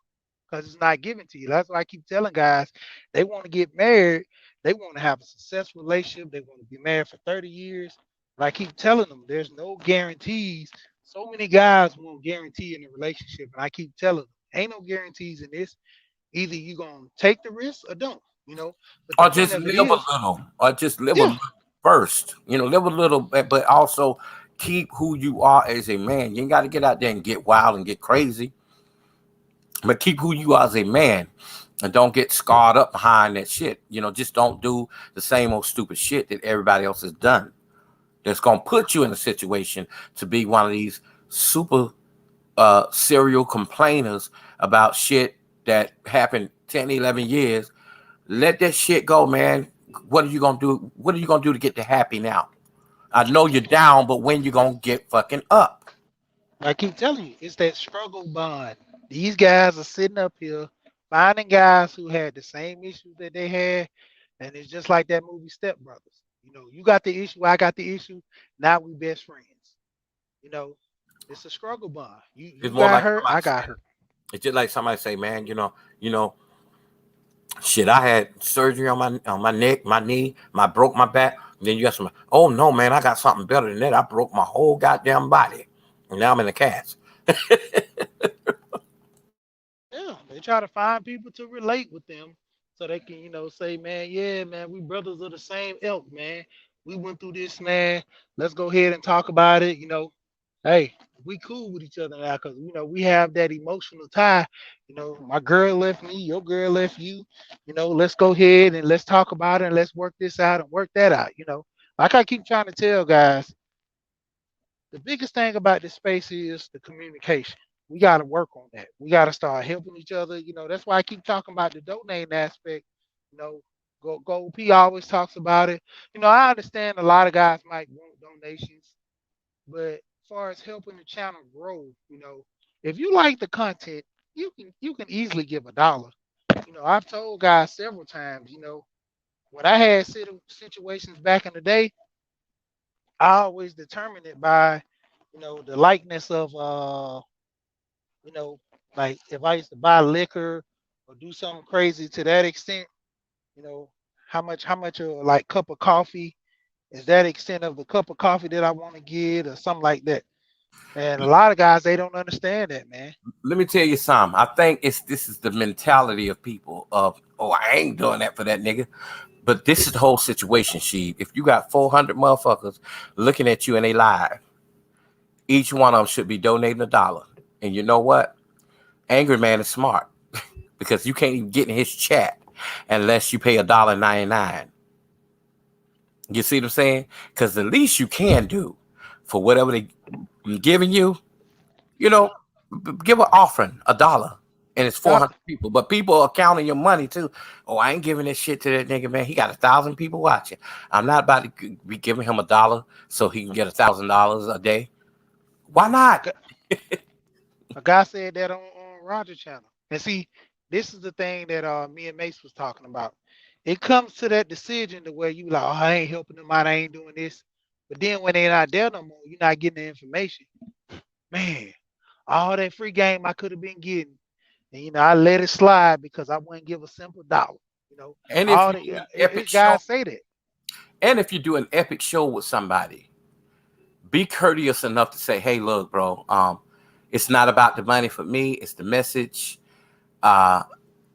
because it's not given to you. That's why I keep telling guys they want to get married, they want to have a successful relationship, they want to be married for 30 years. But I keep telling them there's no guarantees. So many guys want guarantee in a relationship, and I keep telling them ain't no guarantees in this. Either you gonna take the risk or don't, you know. But the Or point just of it live a is, little, or just live a yeah, little first. You know, live a little, but also keep who you are as a man. You ain't got to get out there and get wild and get crazy, but keep who you are as a man, and don't get scarred up behind that shit. You know, just don't do the same old stupid shit that everybody else has done. That's gonna put you in a situation to be one of these super serial complainers about shit that happened 10, 11 years. Let that shit go, man. What are you gonna do? What are you gonna do to get to happy now? I know you're down, but when you gonna get fucking up? I keep telling you, it's that struggle bond. These guys are sitting up here finding guys who had the same issues that they had, and it's just like that movie Step Brothers. You know, you got the issue, I got the issue. Now we best friends. You know, it's a struggle bond. You It's you more got like hurt, somebody I got say, hurt. it's just like somebody say, man, shit, I had surgery on my neck, my knee, broke my back. And then you got some, oh no, man, I got something better than that. I broke my whole goddamn body. And now I'm in the cast. Yeah, they try to find people to relate with them so they can, say, man, yeah, man, we brothers of the same ilk, man. We went through this, man. Let's go ahead and talk about it. Hey, we cool with each other now because we have that emotional tie. My girl left me, your girl left you. Let's go ahead and let's talk about it and let's work this out and work that out. Like I keep trying to tell guys, the biggest thing about this space is the communication. We got to work on that. We got to start helping each other. That's why I keep talking about the donating aspect. You know, Gold P always talks about it. I understand a lot of guys might want donations, but as far as helping the channel grow, if you like the content, you can easily give $1. I've told guys several times. When I had situations back in the day, I always determined it by, the likeness of you know, like if I used to buy liquor or do something crazy to that extent, you know, how much like cup of coffee is that extent of the cup of coffee that I want to get or something like that. And a lot of guys they don't understand that, man. Let me tell you something. I think this is the mentality of people of, oh, I ain't doing that for that nigga. But this is the whole situation, Sheed. If you got 400 motherfuckers looking at you and they live, each one of them should be donating $1. And you know what? Angry Man is smart because you can't even get in his chat unless you pay $1.99. You see what I'm saying? Because the least you can do for whatever they giving you, you know, give an offering $1, and it's Uh, 400 people. But people are counting your money too. Oh, I ain't giving this shit to that nigga, man. He got 1,000 people watching. I'm not about to be giving him $1 so he can get $1,000 a day. Why a, not? gu- a guy said that on Roger channel. And see, this is the thing that me and Mace was talking about. It comes to that decision to where you like, oh, I ain't helping them out, I ain't doing this. But then when they're not there no more, you're not getting the information. Man, all that free game I could have been getting. And I let it slide because I wouldn't give a simple dollar. And if All you the do an epic show, guys say that. and if you do an epic show with somebody, be courteous enough to say, "Hey, look, bro, it's not about the money for me. It's the message. Uh,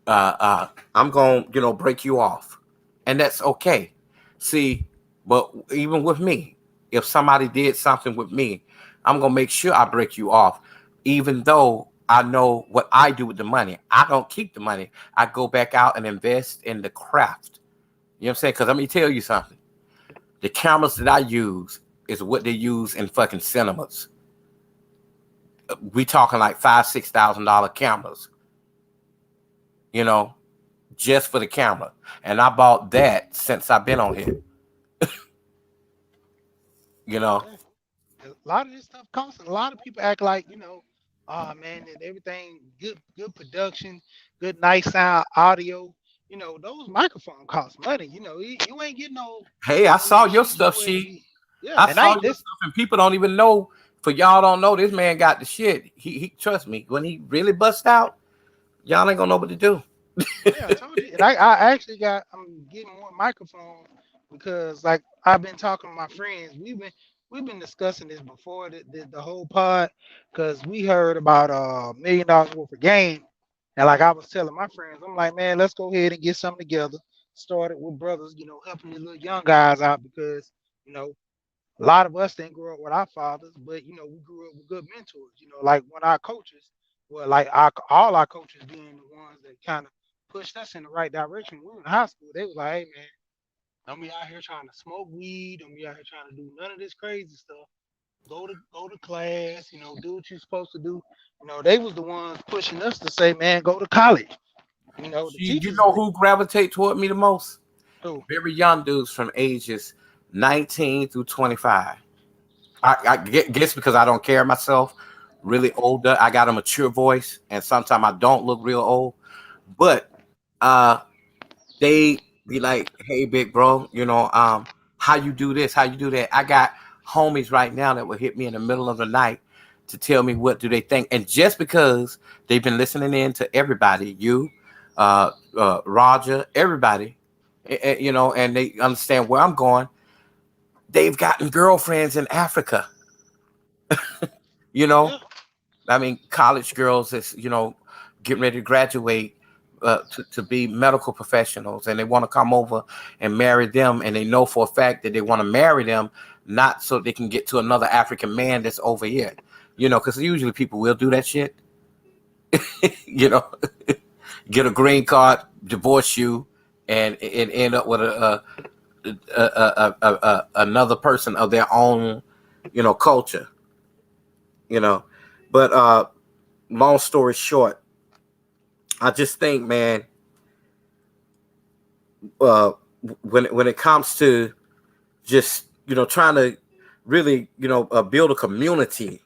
I'm gonna, break you off, and that's okay. See, but even with me, if somebody did something with me, I'm gonna make sure I break you off, even though I know what I do with the money. I don't keep the money. I go back out and invest in the craft. You know what I'm saying? Because let me tell you something. The cameras that I use is what they use in fucking cinemas. We talking like $5,000-$6,000 cameras. You know, just for the camera. And I bought that since I've been on here. You know, Yeah. A lot of this stuff costs. A lot of people act like, oh man, that everything good production, good nice sound, audio. Those microphones cost money. You ain't getting hey, I no saw little your cheap stuff, she. USB. Yeah, I and I saw ain't your this. stuff, and people don't even know. For y'all don't know, this man got the shit. He trust me. When he really bust out, y'all ain't gonna know what to do. Yeah, I told you. And I actually I'm getting more microphone because like I've been talking to my friends. We've been discussing this before the whole pod because we heard about $1 million worth of game. And like I was telling my friends, I'm like, man, let's go ahead and get something together. Started with brothers, helping the little young guys out because, you know, a lot of us didn't grow up with our fathers, but we grew up with good mentors. Like when our coaches, well, like all our coaches being the ones that kind of pushed us in the right direction. When we were in high school. They was like, "Hey man, don't be out here trying to smoke weed. Don't be out here trying to do none of this crazy stuff. Go to class. Do what you're supposed to do." They was the ones pushing us to say, "Man, go to college." The You teachers. know who gravitate toward me the most? Who? Very young dudes from ages 19 through 25. Guess because I don't care myself, really older. I got a mature voice, and sometimes I don't look real old. But uh, they be like, "Hey, big bro, how you do this? How you do that?" I got homies right now that will hit me in the middle of the night to tell me what do they think, and just because they've been listening in to everybody, Roger, everybody, and they understand where I'm going. They've gotten girlfriends in Africa. You know, Yeah. I mean, college girls that's getting ready to graduate to be medical professionals, and they want to come over and marry them, and they know for a fact that they want to marry them not so they can get to another African man that's over here. Because usually people will do that shit. you know, get a green card, divorce you, and end up with another person of their own, culture. You know, but long story short, I just think, man, uh, when it comes to just trying to really build a community,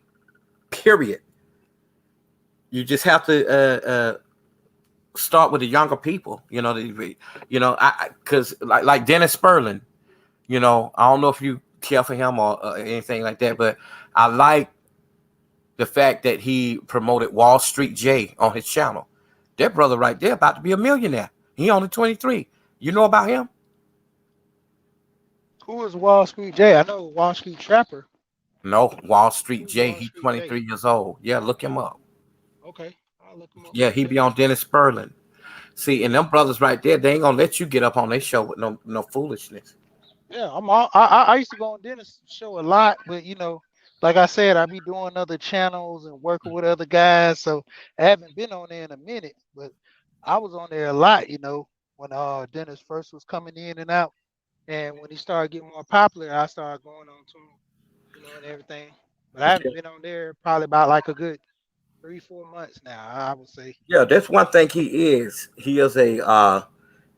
period, you just have to start with the younger people. I because like Dennis Sperling, I don't know if you care for him or anything like that, but I like the fact that he promoted Wall Street J on his channel. That brother right there about to be a millionaire. He only 23. You know about him? Who is Wall Street J? I know Wall Street Trapper. No, Wall Street Who's J. Wall He Street J? 23 years old. Yeah, look him up. Okay, I'll look him up. Yeah, he be on Dennis Sperling. See, and them brothers right there, they ain't gonna let you get up on their show with no foolishness. Yeah, I used to go on Dennis show a lot, but like I said, I be doing other channels and working with other guys, so I haven't been on there in a minute. But I was on there a lot, when Dennis first was coming in and out, and when he started getting more popular, I started going on to him, and everything. But I haven't been on there probably about like a good 3-4 months now, I would say. Yeah, that's one thing he is. He is a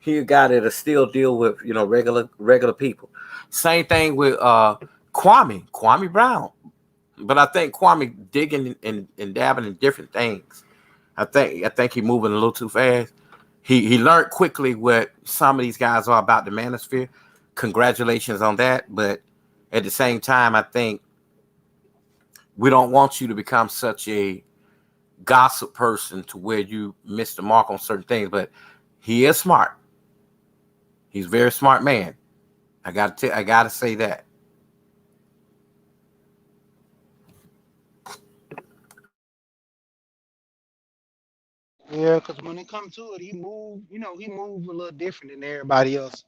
guy that'll still deal with regular people. Same thing with Kwame Brown. But I think Kwame digging and dabbing in different things. I think he moving a little too fast. He learned quickly what some of these guys are about the manosphere. Congratulations on that. But at the same time, I think we don't want you to become such a gossip person to where you miss the mark on certain things. But he is smart. He's a very smart man. I gotta say that. Yeah, because when it comes to it, he move a little different than everybody else.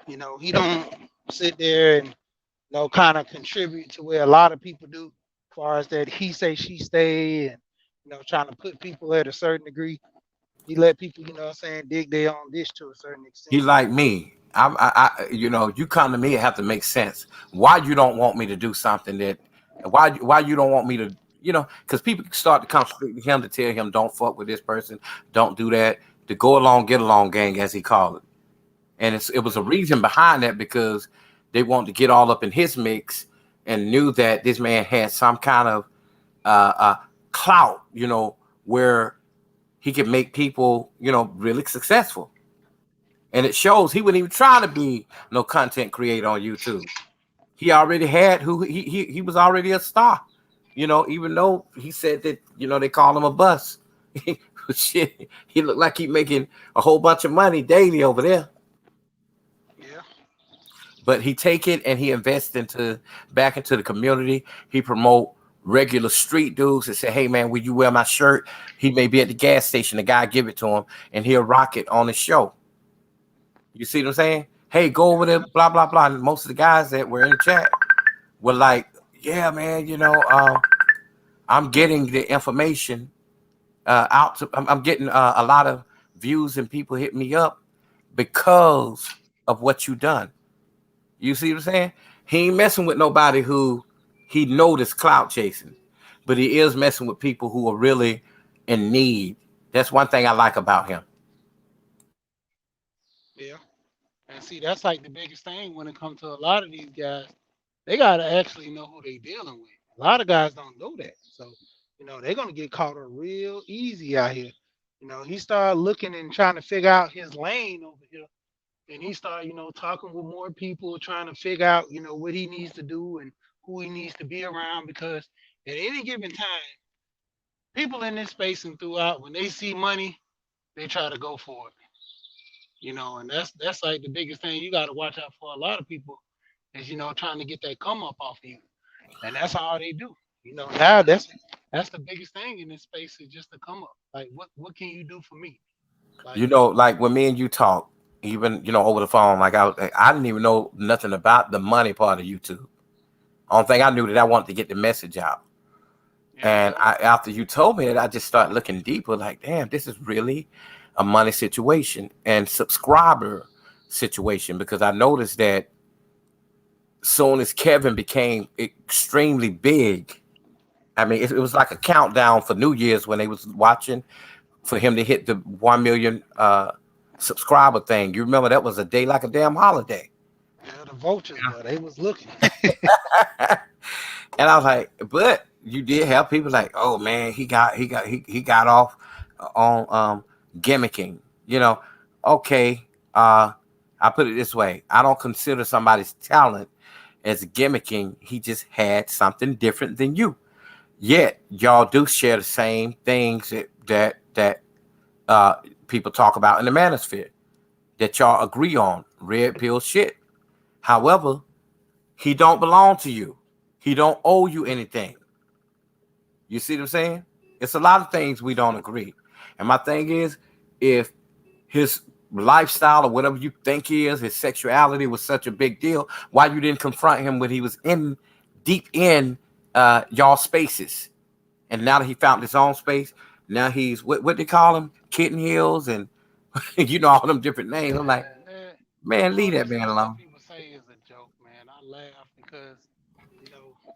He don't sit there and kind of contribute to where a lot of people do, as far as that he say she stay and trying to put people at a certain degree. He let people, what I'm saying, dig their own dish to a certain extent. He like me. You come to me, it have to make sense. Why you don't want me to do something that? Why you don't want me to? Because people start to come straight to him to tell him, don't fuck with this person, don't do that. The go along, get along gang, as he called it. And it was a reason behind that because they wanted to get all up in his mix and knew that this man had some kind of clout, where he could make people, really successful. And it shows he wasn't even trying to be no content creator on YouTube. He already had he was already a star, even though he said that, they call him a bust. Shit, he looked like he making a whole bunch of money daily over there. Yeah. But he take it and he invest into back into the community. He promote regular street dudes and say, "Hey man, will you wear my shirt?" He may be at the gas station. The guy give it to him, and he'll rock it on the show. You see what I'm saying? Hey, go over there, blah blah blah. And most of the guys that were in the chat were like, "Yeah, man, I'm getting the information out to. I'm getting a lot of views and people hit me up because of what you done." You see what I'm saying? He ain't messing with nobody who he noticed clout chasing, but he is messing with people who are really in need. That's one thing I like about him. Yeah. And see, that's like the biggest thing when it comes to a lot of these guys. They gotta actually know who they dealing with. A lot of guys don't know that. So, they're gonna get caught up real easy out here. He started looking and trying to figure out his lane over here. And he started, talking with more people, trying to figure out, what he needs to do and who he needs to be around because at any given time, people in this space and throughout, when they see money, they try to go for it. And that's like the biggest thing you gotta watch out for a lot of people is trying to get that come up off of you. And that's all they do. Now that's the biggest thing in this space is just to come up. Like what can you do for me? Like Like when me and you talk, even over the phone, like I didn't even know nothing about the money part of YouTube. Only thing I knew that I wanted to get the message out. And after you told me that, I just started looking deeper. Like, damn, this is really a money situation and subscriber situation because I noticed that soon as Kevin became extremely big, I mean, it was like a countdown for New Year's when they was watching for him to hit the 1 million subscriber thing. You remember that was a day like a damn holiday. yeah, the vultures, but they was looking. And I was like, but you did have people like, oh man, he got off on gimmicking. Okay. I put it this way: I don't consider somebody's talent as gimmicking. He just had something different than you. Yet y'all do share the same things that people talk about in the manosphere that y'all agree on. Red pill shit. However, he don't belong to you. He don't owe you anything. You see what I'm saying? It's a lot of things we don't agree. And my thing is, if his lifestyle or whatever you think he is, his sexuality was such a big deal, why you didn't confront him when he was deep in y'all spaces? And now that he found his own space, now he's what they call him, kitten heels, and all them different names. I'm like, man, leave that This man stuff that alone. people say is a joke, man. I laugh because, you know,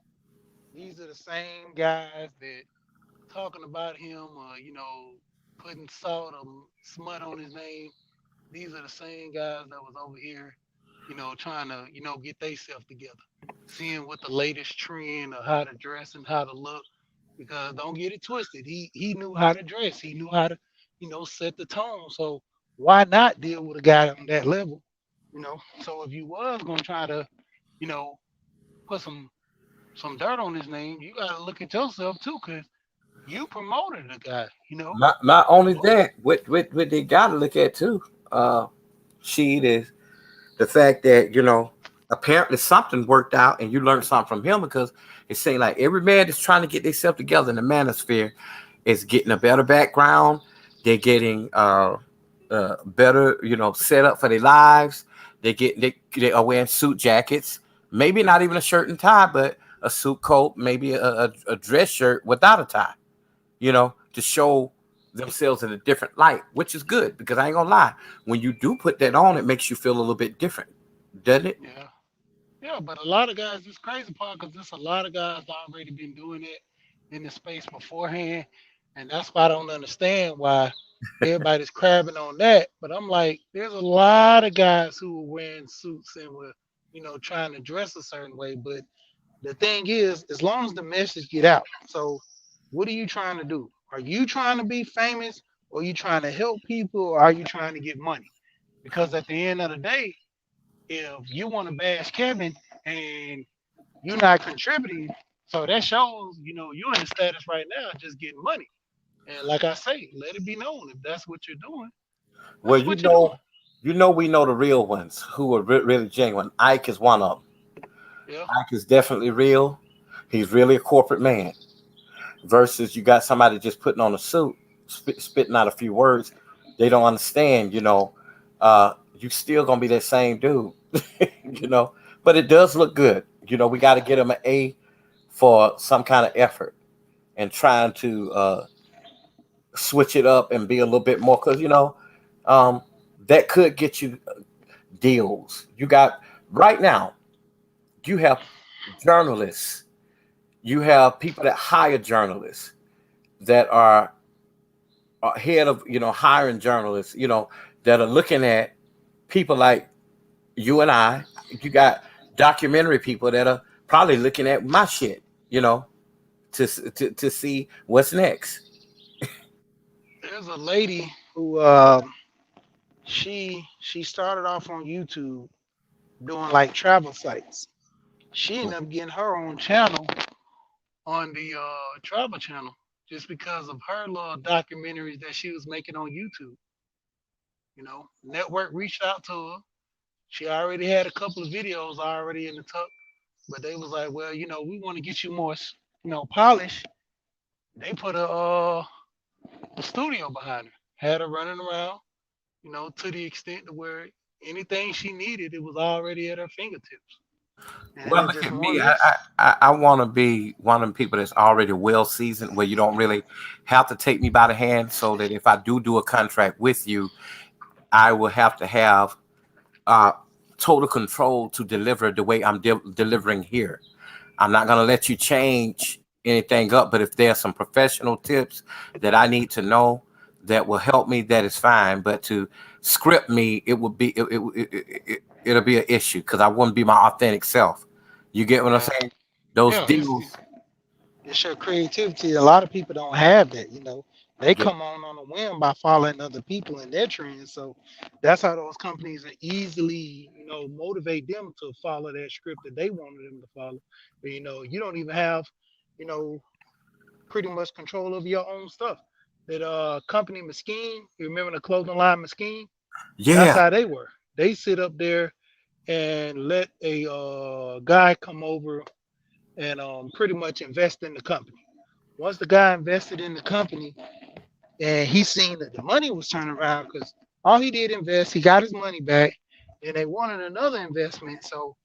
these are the same guys that talking about him or, putting salt or smut on his name. These are the same guys that was over here, trying to, get themselves together, seeing what the latest trend of how to dress and how to look. Because don't get it twisted, he knew how to dress, he knew how to, set the tone. So why not deal with a guy on that level? So if you was gonna try to, you know, put some dirt on his name, you gotta look at yourself too, cause you promoted the guy. Not only that, what they gotta look at too, Sheed, is the fact that apparently something worked out and you learned something from him because it seems like every man that's trying to get themselves together in the manosphere is getting a better background. They're getting better, set up for their lives. They are wearing suit jackets, maybe not even a shirt and tie, but a suit coat, maybe a dress shirt without a tie, to show themselves in a different light, which is good because I ain't gonna lie. When you do put that on, it makes you feel a little bit different, doesn't it? Yeah, yeah, but a lot of guys, this crazy part, cause there's a lot of guys already been doing it in the space beforehand, and that's why I don't understand why everybody's crabbing on that. But I'm like, there's a lot of guys who are wearing suits and were, trying to dress a certain way, but the thing is, as long as the message get out. So, what are you trying to do? Are you trying to be famous, or are you trying to help people, or are you trying to get money? Because at the end of the day, if you want to bash Kevin and you're not contributing, so that shows, you're in the status right now just getting money. And like I say, let it be known if that's what you're doing. Well, That's what you're doing. we know the real ones who are really genuine. Ike is one of them. Yeah. Ike is definitely real. He's really a corporate man. Versus you got somebody just putting on a suit, spitting out a few words. They don't understand, you still gonna be that same dude, you know. But it does look good. We got to get him an A for some kind of effort and trying to switch it up and be a little bit more because um, that could get you deals. You got right now. You have journalists. You have people that hire journalists that are head of hiring journalists. That are looking at people like you and I. You got documentary people that are probably looking at my shit. To see what's next. There's a lady who she started off on YouTube doing like travel sites. She ended up getting her own channel on the travel channel just because of her little documentaries that she was making on YouTube. Network reached out to her. She already had a couple of videos already in the tuck, but they was like, well, we want to get you more, polish. They put a studio behind her, had her running around, to the extent to where anything she needed, it was already at her fingertips. And Well, it's look just at more or me. less. I want to be one of the people that's already well seasoned, where you don't really have to take me by the hand, so that if I do a contract with you, I will have to have uh, total control to deliver the way I'm delivering here. I'm not going to let you change anything up, but if there's some professional tips that I need to know that will help me, that is fine. But to script me, it would be it'll be an issue because I wouldn't be my authentic self. You get what I'm Yeah, saying? Those yeah. deals, It's your creativity. A lot of people don't have that. They yeah. come on a whim by following other people and their trends. So that's how those companies are easily, motivate them to follow that script that they wanted them to follow. But you don't even have, you know, pretty much control over your own stuff. That company Mesquite, you remember the clothing line Mesquite? That's Yeah. how they were. They sit up there and let a guy come over and pretty much invest in the company. Once the guy invested in the company and he seen that the money was turning around because all he did invest, he got his money back, and they wanted another investment. So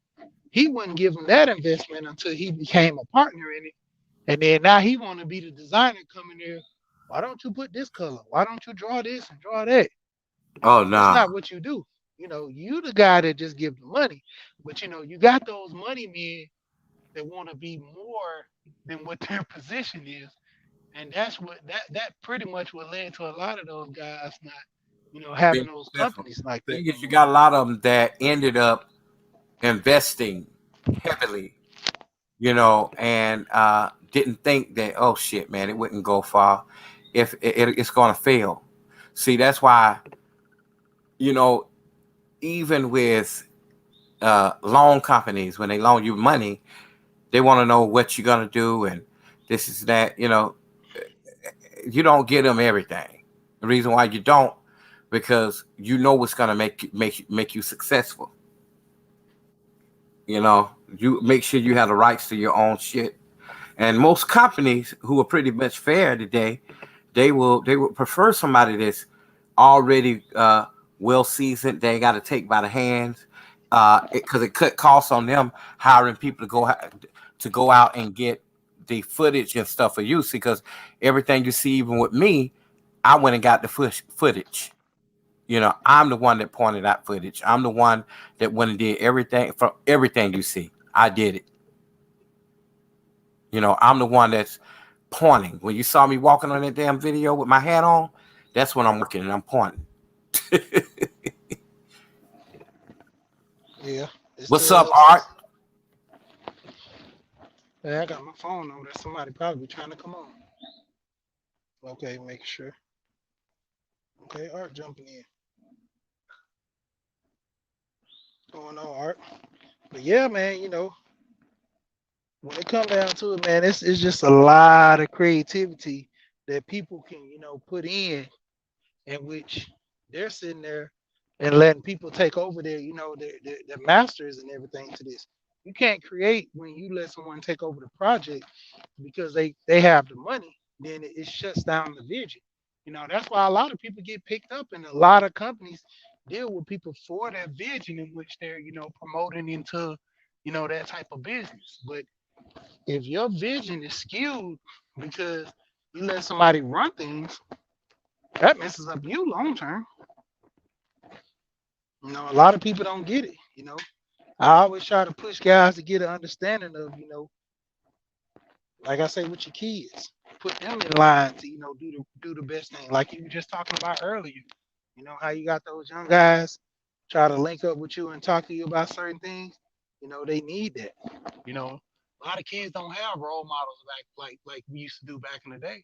he wouldn't give him that investment until he became a partner in it. And then now he want to be the designer coming there. Why don't you put this color? Why don't you draw this and draw that? Oh That's no. not what you do. You the guy that just give the money. But you got those money men that want to be more than what their position is. And that's what that pretty much what led to a lot of those guys not, having Being those successful. companies like that Thing no is, you more. got a lot of them that ended up investing heavily, and didn't think that, oh shit, man, it wouldn't go far if it's going to fail. See, that's why, you know, even with loan companies, when they loan you money, they want to know what you're going to do and this is that, you don't get them everything. The reason why you don't, because you know what's going to make you successful. You make sure you have the rights to your own shit. And most companies who are pretty much fair today, they will prefer somebody that's already well seasoned. They got to take by the hands, because it cut costs on them hiring people to go out and get the footage and stuff for use. Because everything you see, even with me, I went and got the footage. I'm the one that pointed out footage. I'm the one that went and did everything. From everything you see, I did it. I'm the one that's pointing. When you saw me walking on that damn video with my hat on, that's when I'm looking and I'm pointing. Yeah. It's What's up, Art? I got my phone on there. Somebody probably trying to come on. Okay, make sure. Okay, Art jumping in. Going on, Art. But yeah, man, when it comes down to it, man, it's just a lot of creativity that people can, put in which they're sitting there and letting people take over their masters and everything to this. You can't create when you let someone take over the project because they have the money. Then it shuts down the vision. That's why a lot of people get picked up, and a lot of companies deal with people for their vision in which they're promoting into that type of business. But if your vision is skewed because you let somebody run things, that messes up you long term. A lot of people don't get it. I always try to push guys to get an understanding of, like I say with your kids, put them in line to, do the best thing. Like you were just talking about earlier. How you got those young guys try to link up with you and talk to you about certain things. They need that. A lot of kids don't have role models like we used to do back in the day.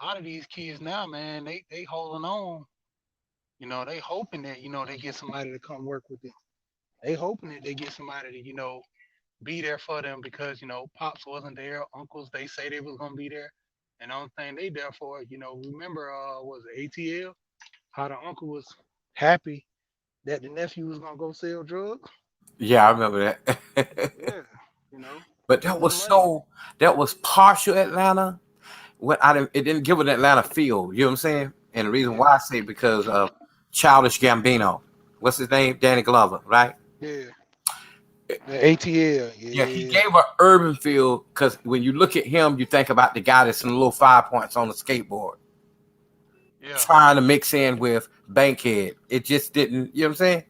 A lot of these kids now, man, they holding on. They hoping that they get somebody to come work with them. They hoping that they get somebody to be there for them because pops wasn't there, uncles they say they was gonna be there, and the only thing they there for, remember was it ATL? How the uncle was happy that the nephew was gonna go sell drugs. Yeah, I remember that. Yeah, you know, But give them the money. that was partial Atlanta. What I didn't, it didn't give an Atlanta feel. You know what I'm saying? And the reason Yeah, why I say because of Childish Gambino. What's his name? Danny Glover, right? yeah, the ATL. Yeah, he Yeah, gave an urban feel because when you look at him, you think about the guy that's in the little 5 points on the skateboard, yeah, trying to mix in with Bankhead. It just didn't. You know what I'm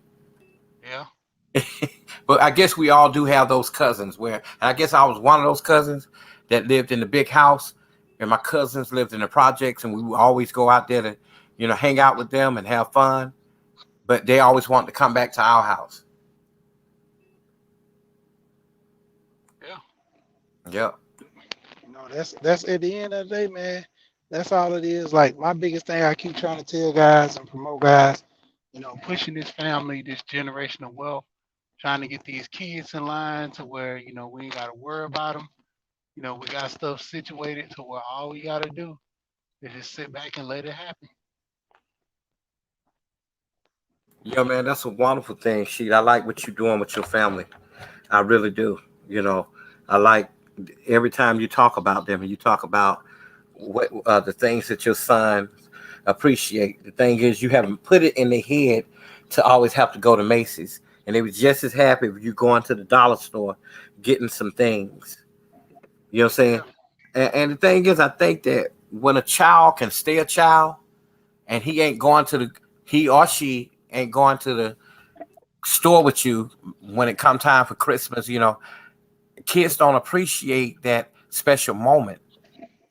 yeah, saying? But I guess we all do have those cousins where, and I guess I was one of those cousins that lived in the big house, and my cousins lived in the projects, and we would always go out there to, hang out with them and have fun. But they always wanted to come back to our house. yeah. Yep. That's at the end of the day, man. That's all it is. Like my biggest thing I keep trying to tell guys and promote guys, pushing this family, this generational wealth, trying to get these kids in line to where, we ain't gotta worry about them. We got stuff situated to where all we gotta do is just sit back and let it happen. Yeah, man, that's a wonderful thing, Sheet. I like what you're doing with your family. I really do. You know, I like every time you talk about them and you talk about what the things that your son appreciate. The thing is, you haven't put it in their head to always have to go to Macy's, and they were just as happy if you going to the dollar store getting some things. You know what I'm saying? Yeah, And the thing is, I think that when a child can stay a child, and he or she ain't going to the store with you when it come time for Christmas, kids don't appreciate that special moment.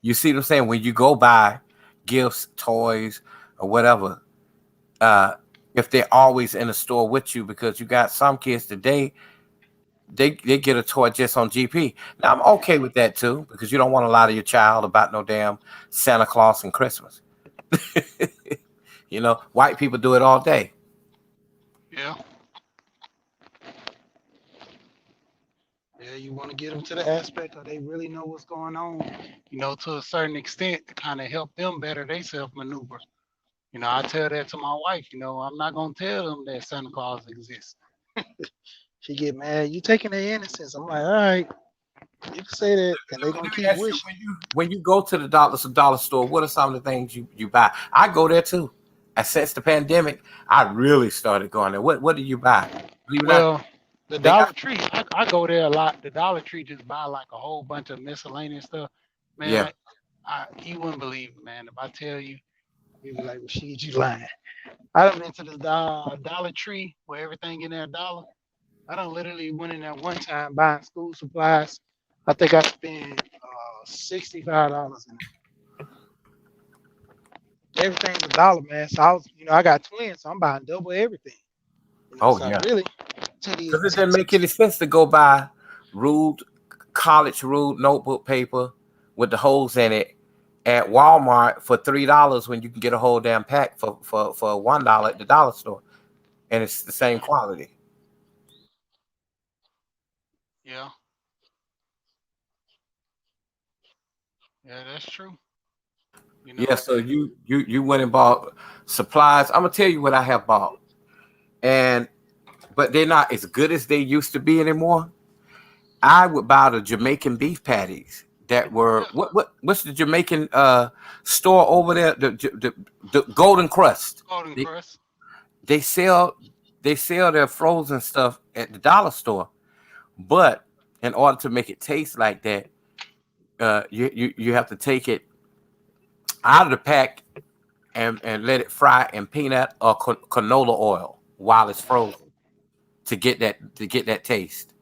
You see what I'm saying? When you go buy gifts, toys, or whatever, uh, if they're always in the store with you, because you got some kids today, they get a toy just on GP. Now I'm okay with that too, because you don't want to lie to your child about no damn Santa Claus and Christmas. White people do it all day. yeah, yeah. You want to get them to the aspect of they really know what's going on, to a certain extent to kind of help them better they self maneuver. I tell that to my wife. I'm not gonna tell them that Santa Claus exists. She get mad. You taking their innocence. I'm like, all right, you can say that, and they Let gonna me keep ask you, wishing. when you go to the dollar store, what are some of the things you buy? I go there too. And since the pandemic, I really started going there. What do you buy? Believe it or not, Well, the they got Dollar Tree, I go there a lot. The Dollar Tree just buy like a whole bunch of miscellaneous stuff. yeah. Man, you wouldn't believe it, man. If I tell you, you'd be like, well, shit, you lying. I done been to the Dollar Tree where everything in there a dollar. I done literally went in there one time buying school supplies. I think I spent $65 in it. Everything's a dollar, man. So I was, I got twins, so I'm buying double everything. Oh So I yeah. really to the Because it didn't make any sense to go buy ruled college ruled notebook paper with the holes in it at Walmart for $3 when you can get a whole damn pack for $1 at the dollar store, and it's the same quality. yeah, yeah, that's true. You Yeah, know, so you went and bought supplies. I'm gonna tell you what I have bought, and but they're not as good as they used to be anymore. I would buy the Jamaican beef patties that were yeah, what's the Jamaican store over there? The Golden Crust. Golden They Crust. they sell they sell their frozen stuff at the dollar store, but in order to make it taste like that, you have to take it out of the pack and let it fry in peanut or canola oil while it's frozen to get that taste.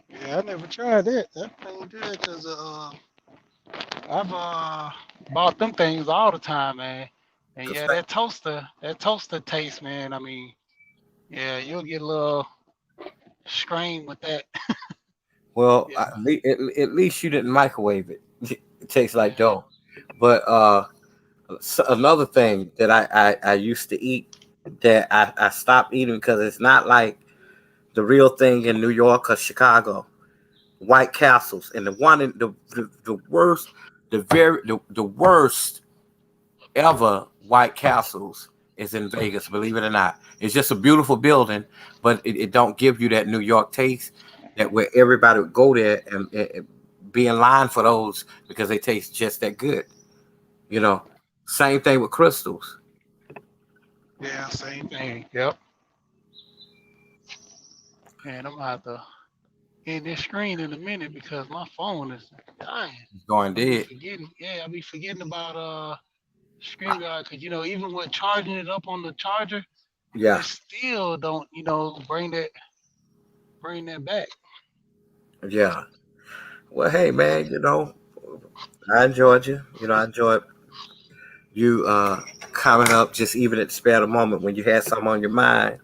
Yeah, I never tried that. That thing good because I've bought them things all the time, man. And The yeah, fa- that toaster taste, man. I mean, yeah, you'll get a little strain with that. Well, Yeah, at least you didn't microwave it. It tastes like yeah, dough. But another thing that I used to eat that I stopped eating because it's not like the real thing in New York or Chicago. White Castles, and the one in the worst, the worst ever White Castles is in Vegas. Believe it or not, it's just a beautiful building, but it don't give you that New York taste that where everybody would go there and be in line for those because they taste just that good. You know, same thing with crystals. yeah, same thing. Yep. And I'm gonna have to end this screen in a minute because my phone is dying. It's going I be dead. forgetting. Yeah, I be forgetting about StreamYard because even with charging it up on the charger, Yeah, it still don't bring that back. yeah. Well, hey man, I enjoyed you. I enjoyed you coming up just even at the spare of the moment when you had something on your mind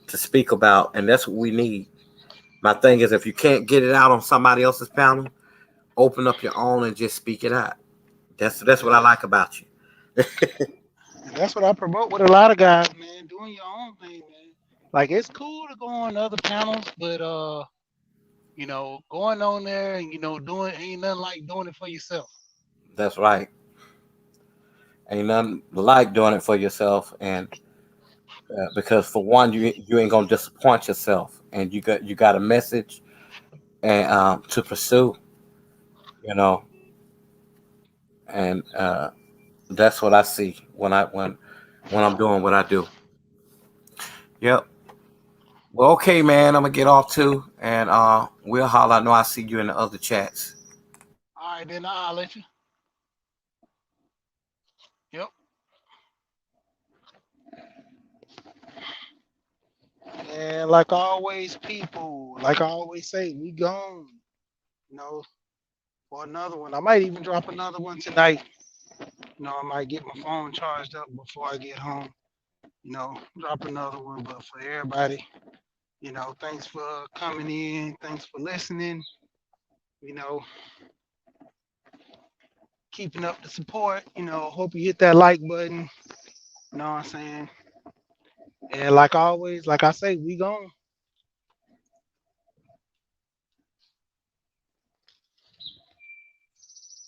to speak about, and that's what we need. My thing is, if you can't get it out on somebody else's panel, open up your own and just speak it out. That's what I Yeah. like about you. And that's what I promote with a lot of guys, man. Doing your own thing, man. Like it's cool to go on other panels, but going on there and doing ain't nothing like doing it for yourself. That's right. Ain't nothing like doing it for yourself, and because for one, you ain't gonna disappoint yourself, and you got a message and to pursue, you know, and that's what I see when I'm doing what I do. Yep. Well, okay, man. I'm gonna get off too, and we'll holler. I know I see you in the other chats. All right, then I'll let you. Yep. And like always, people, like I always say, we gone, you know, for another one. I might even drop another one tonight. I might get my phone charged up before I get home. Drop another one. But for everybody, thanks for coming in. Thanks for listening. You know, keeping up the support. Hope you hit that like button. You know what I'm saying? And like always, like I say, we gone.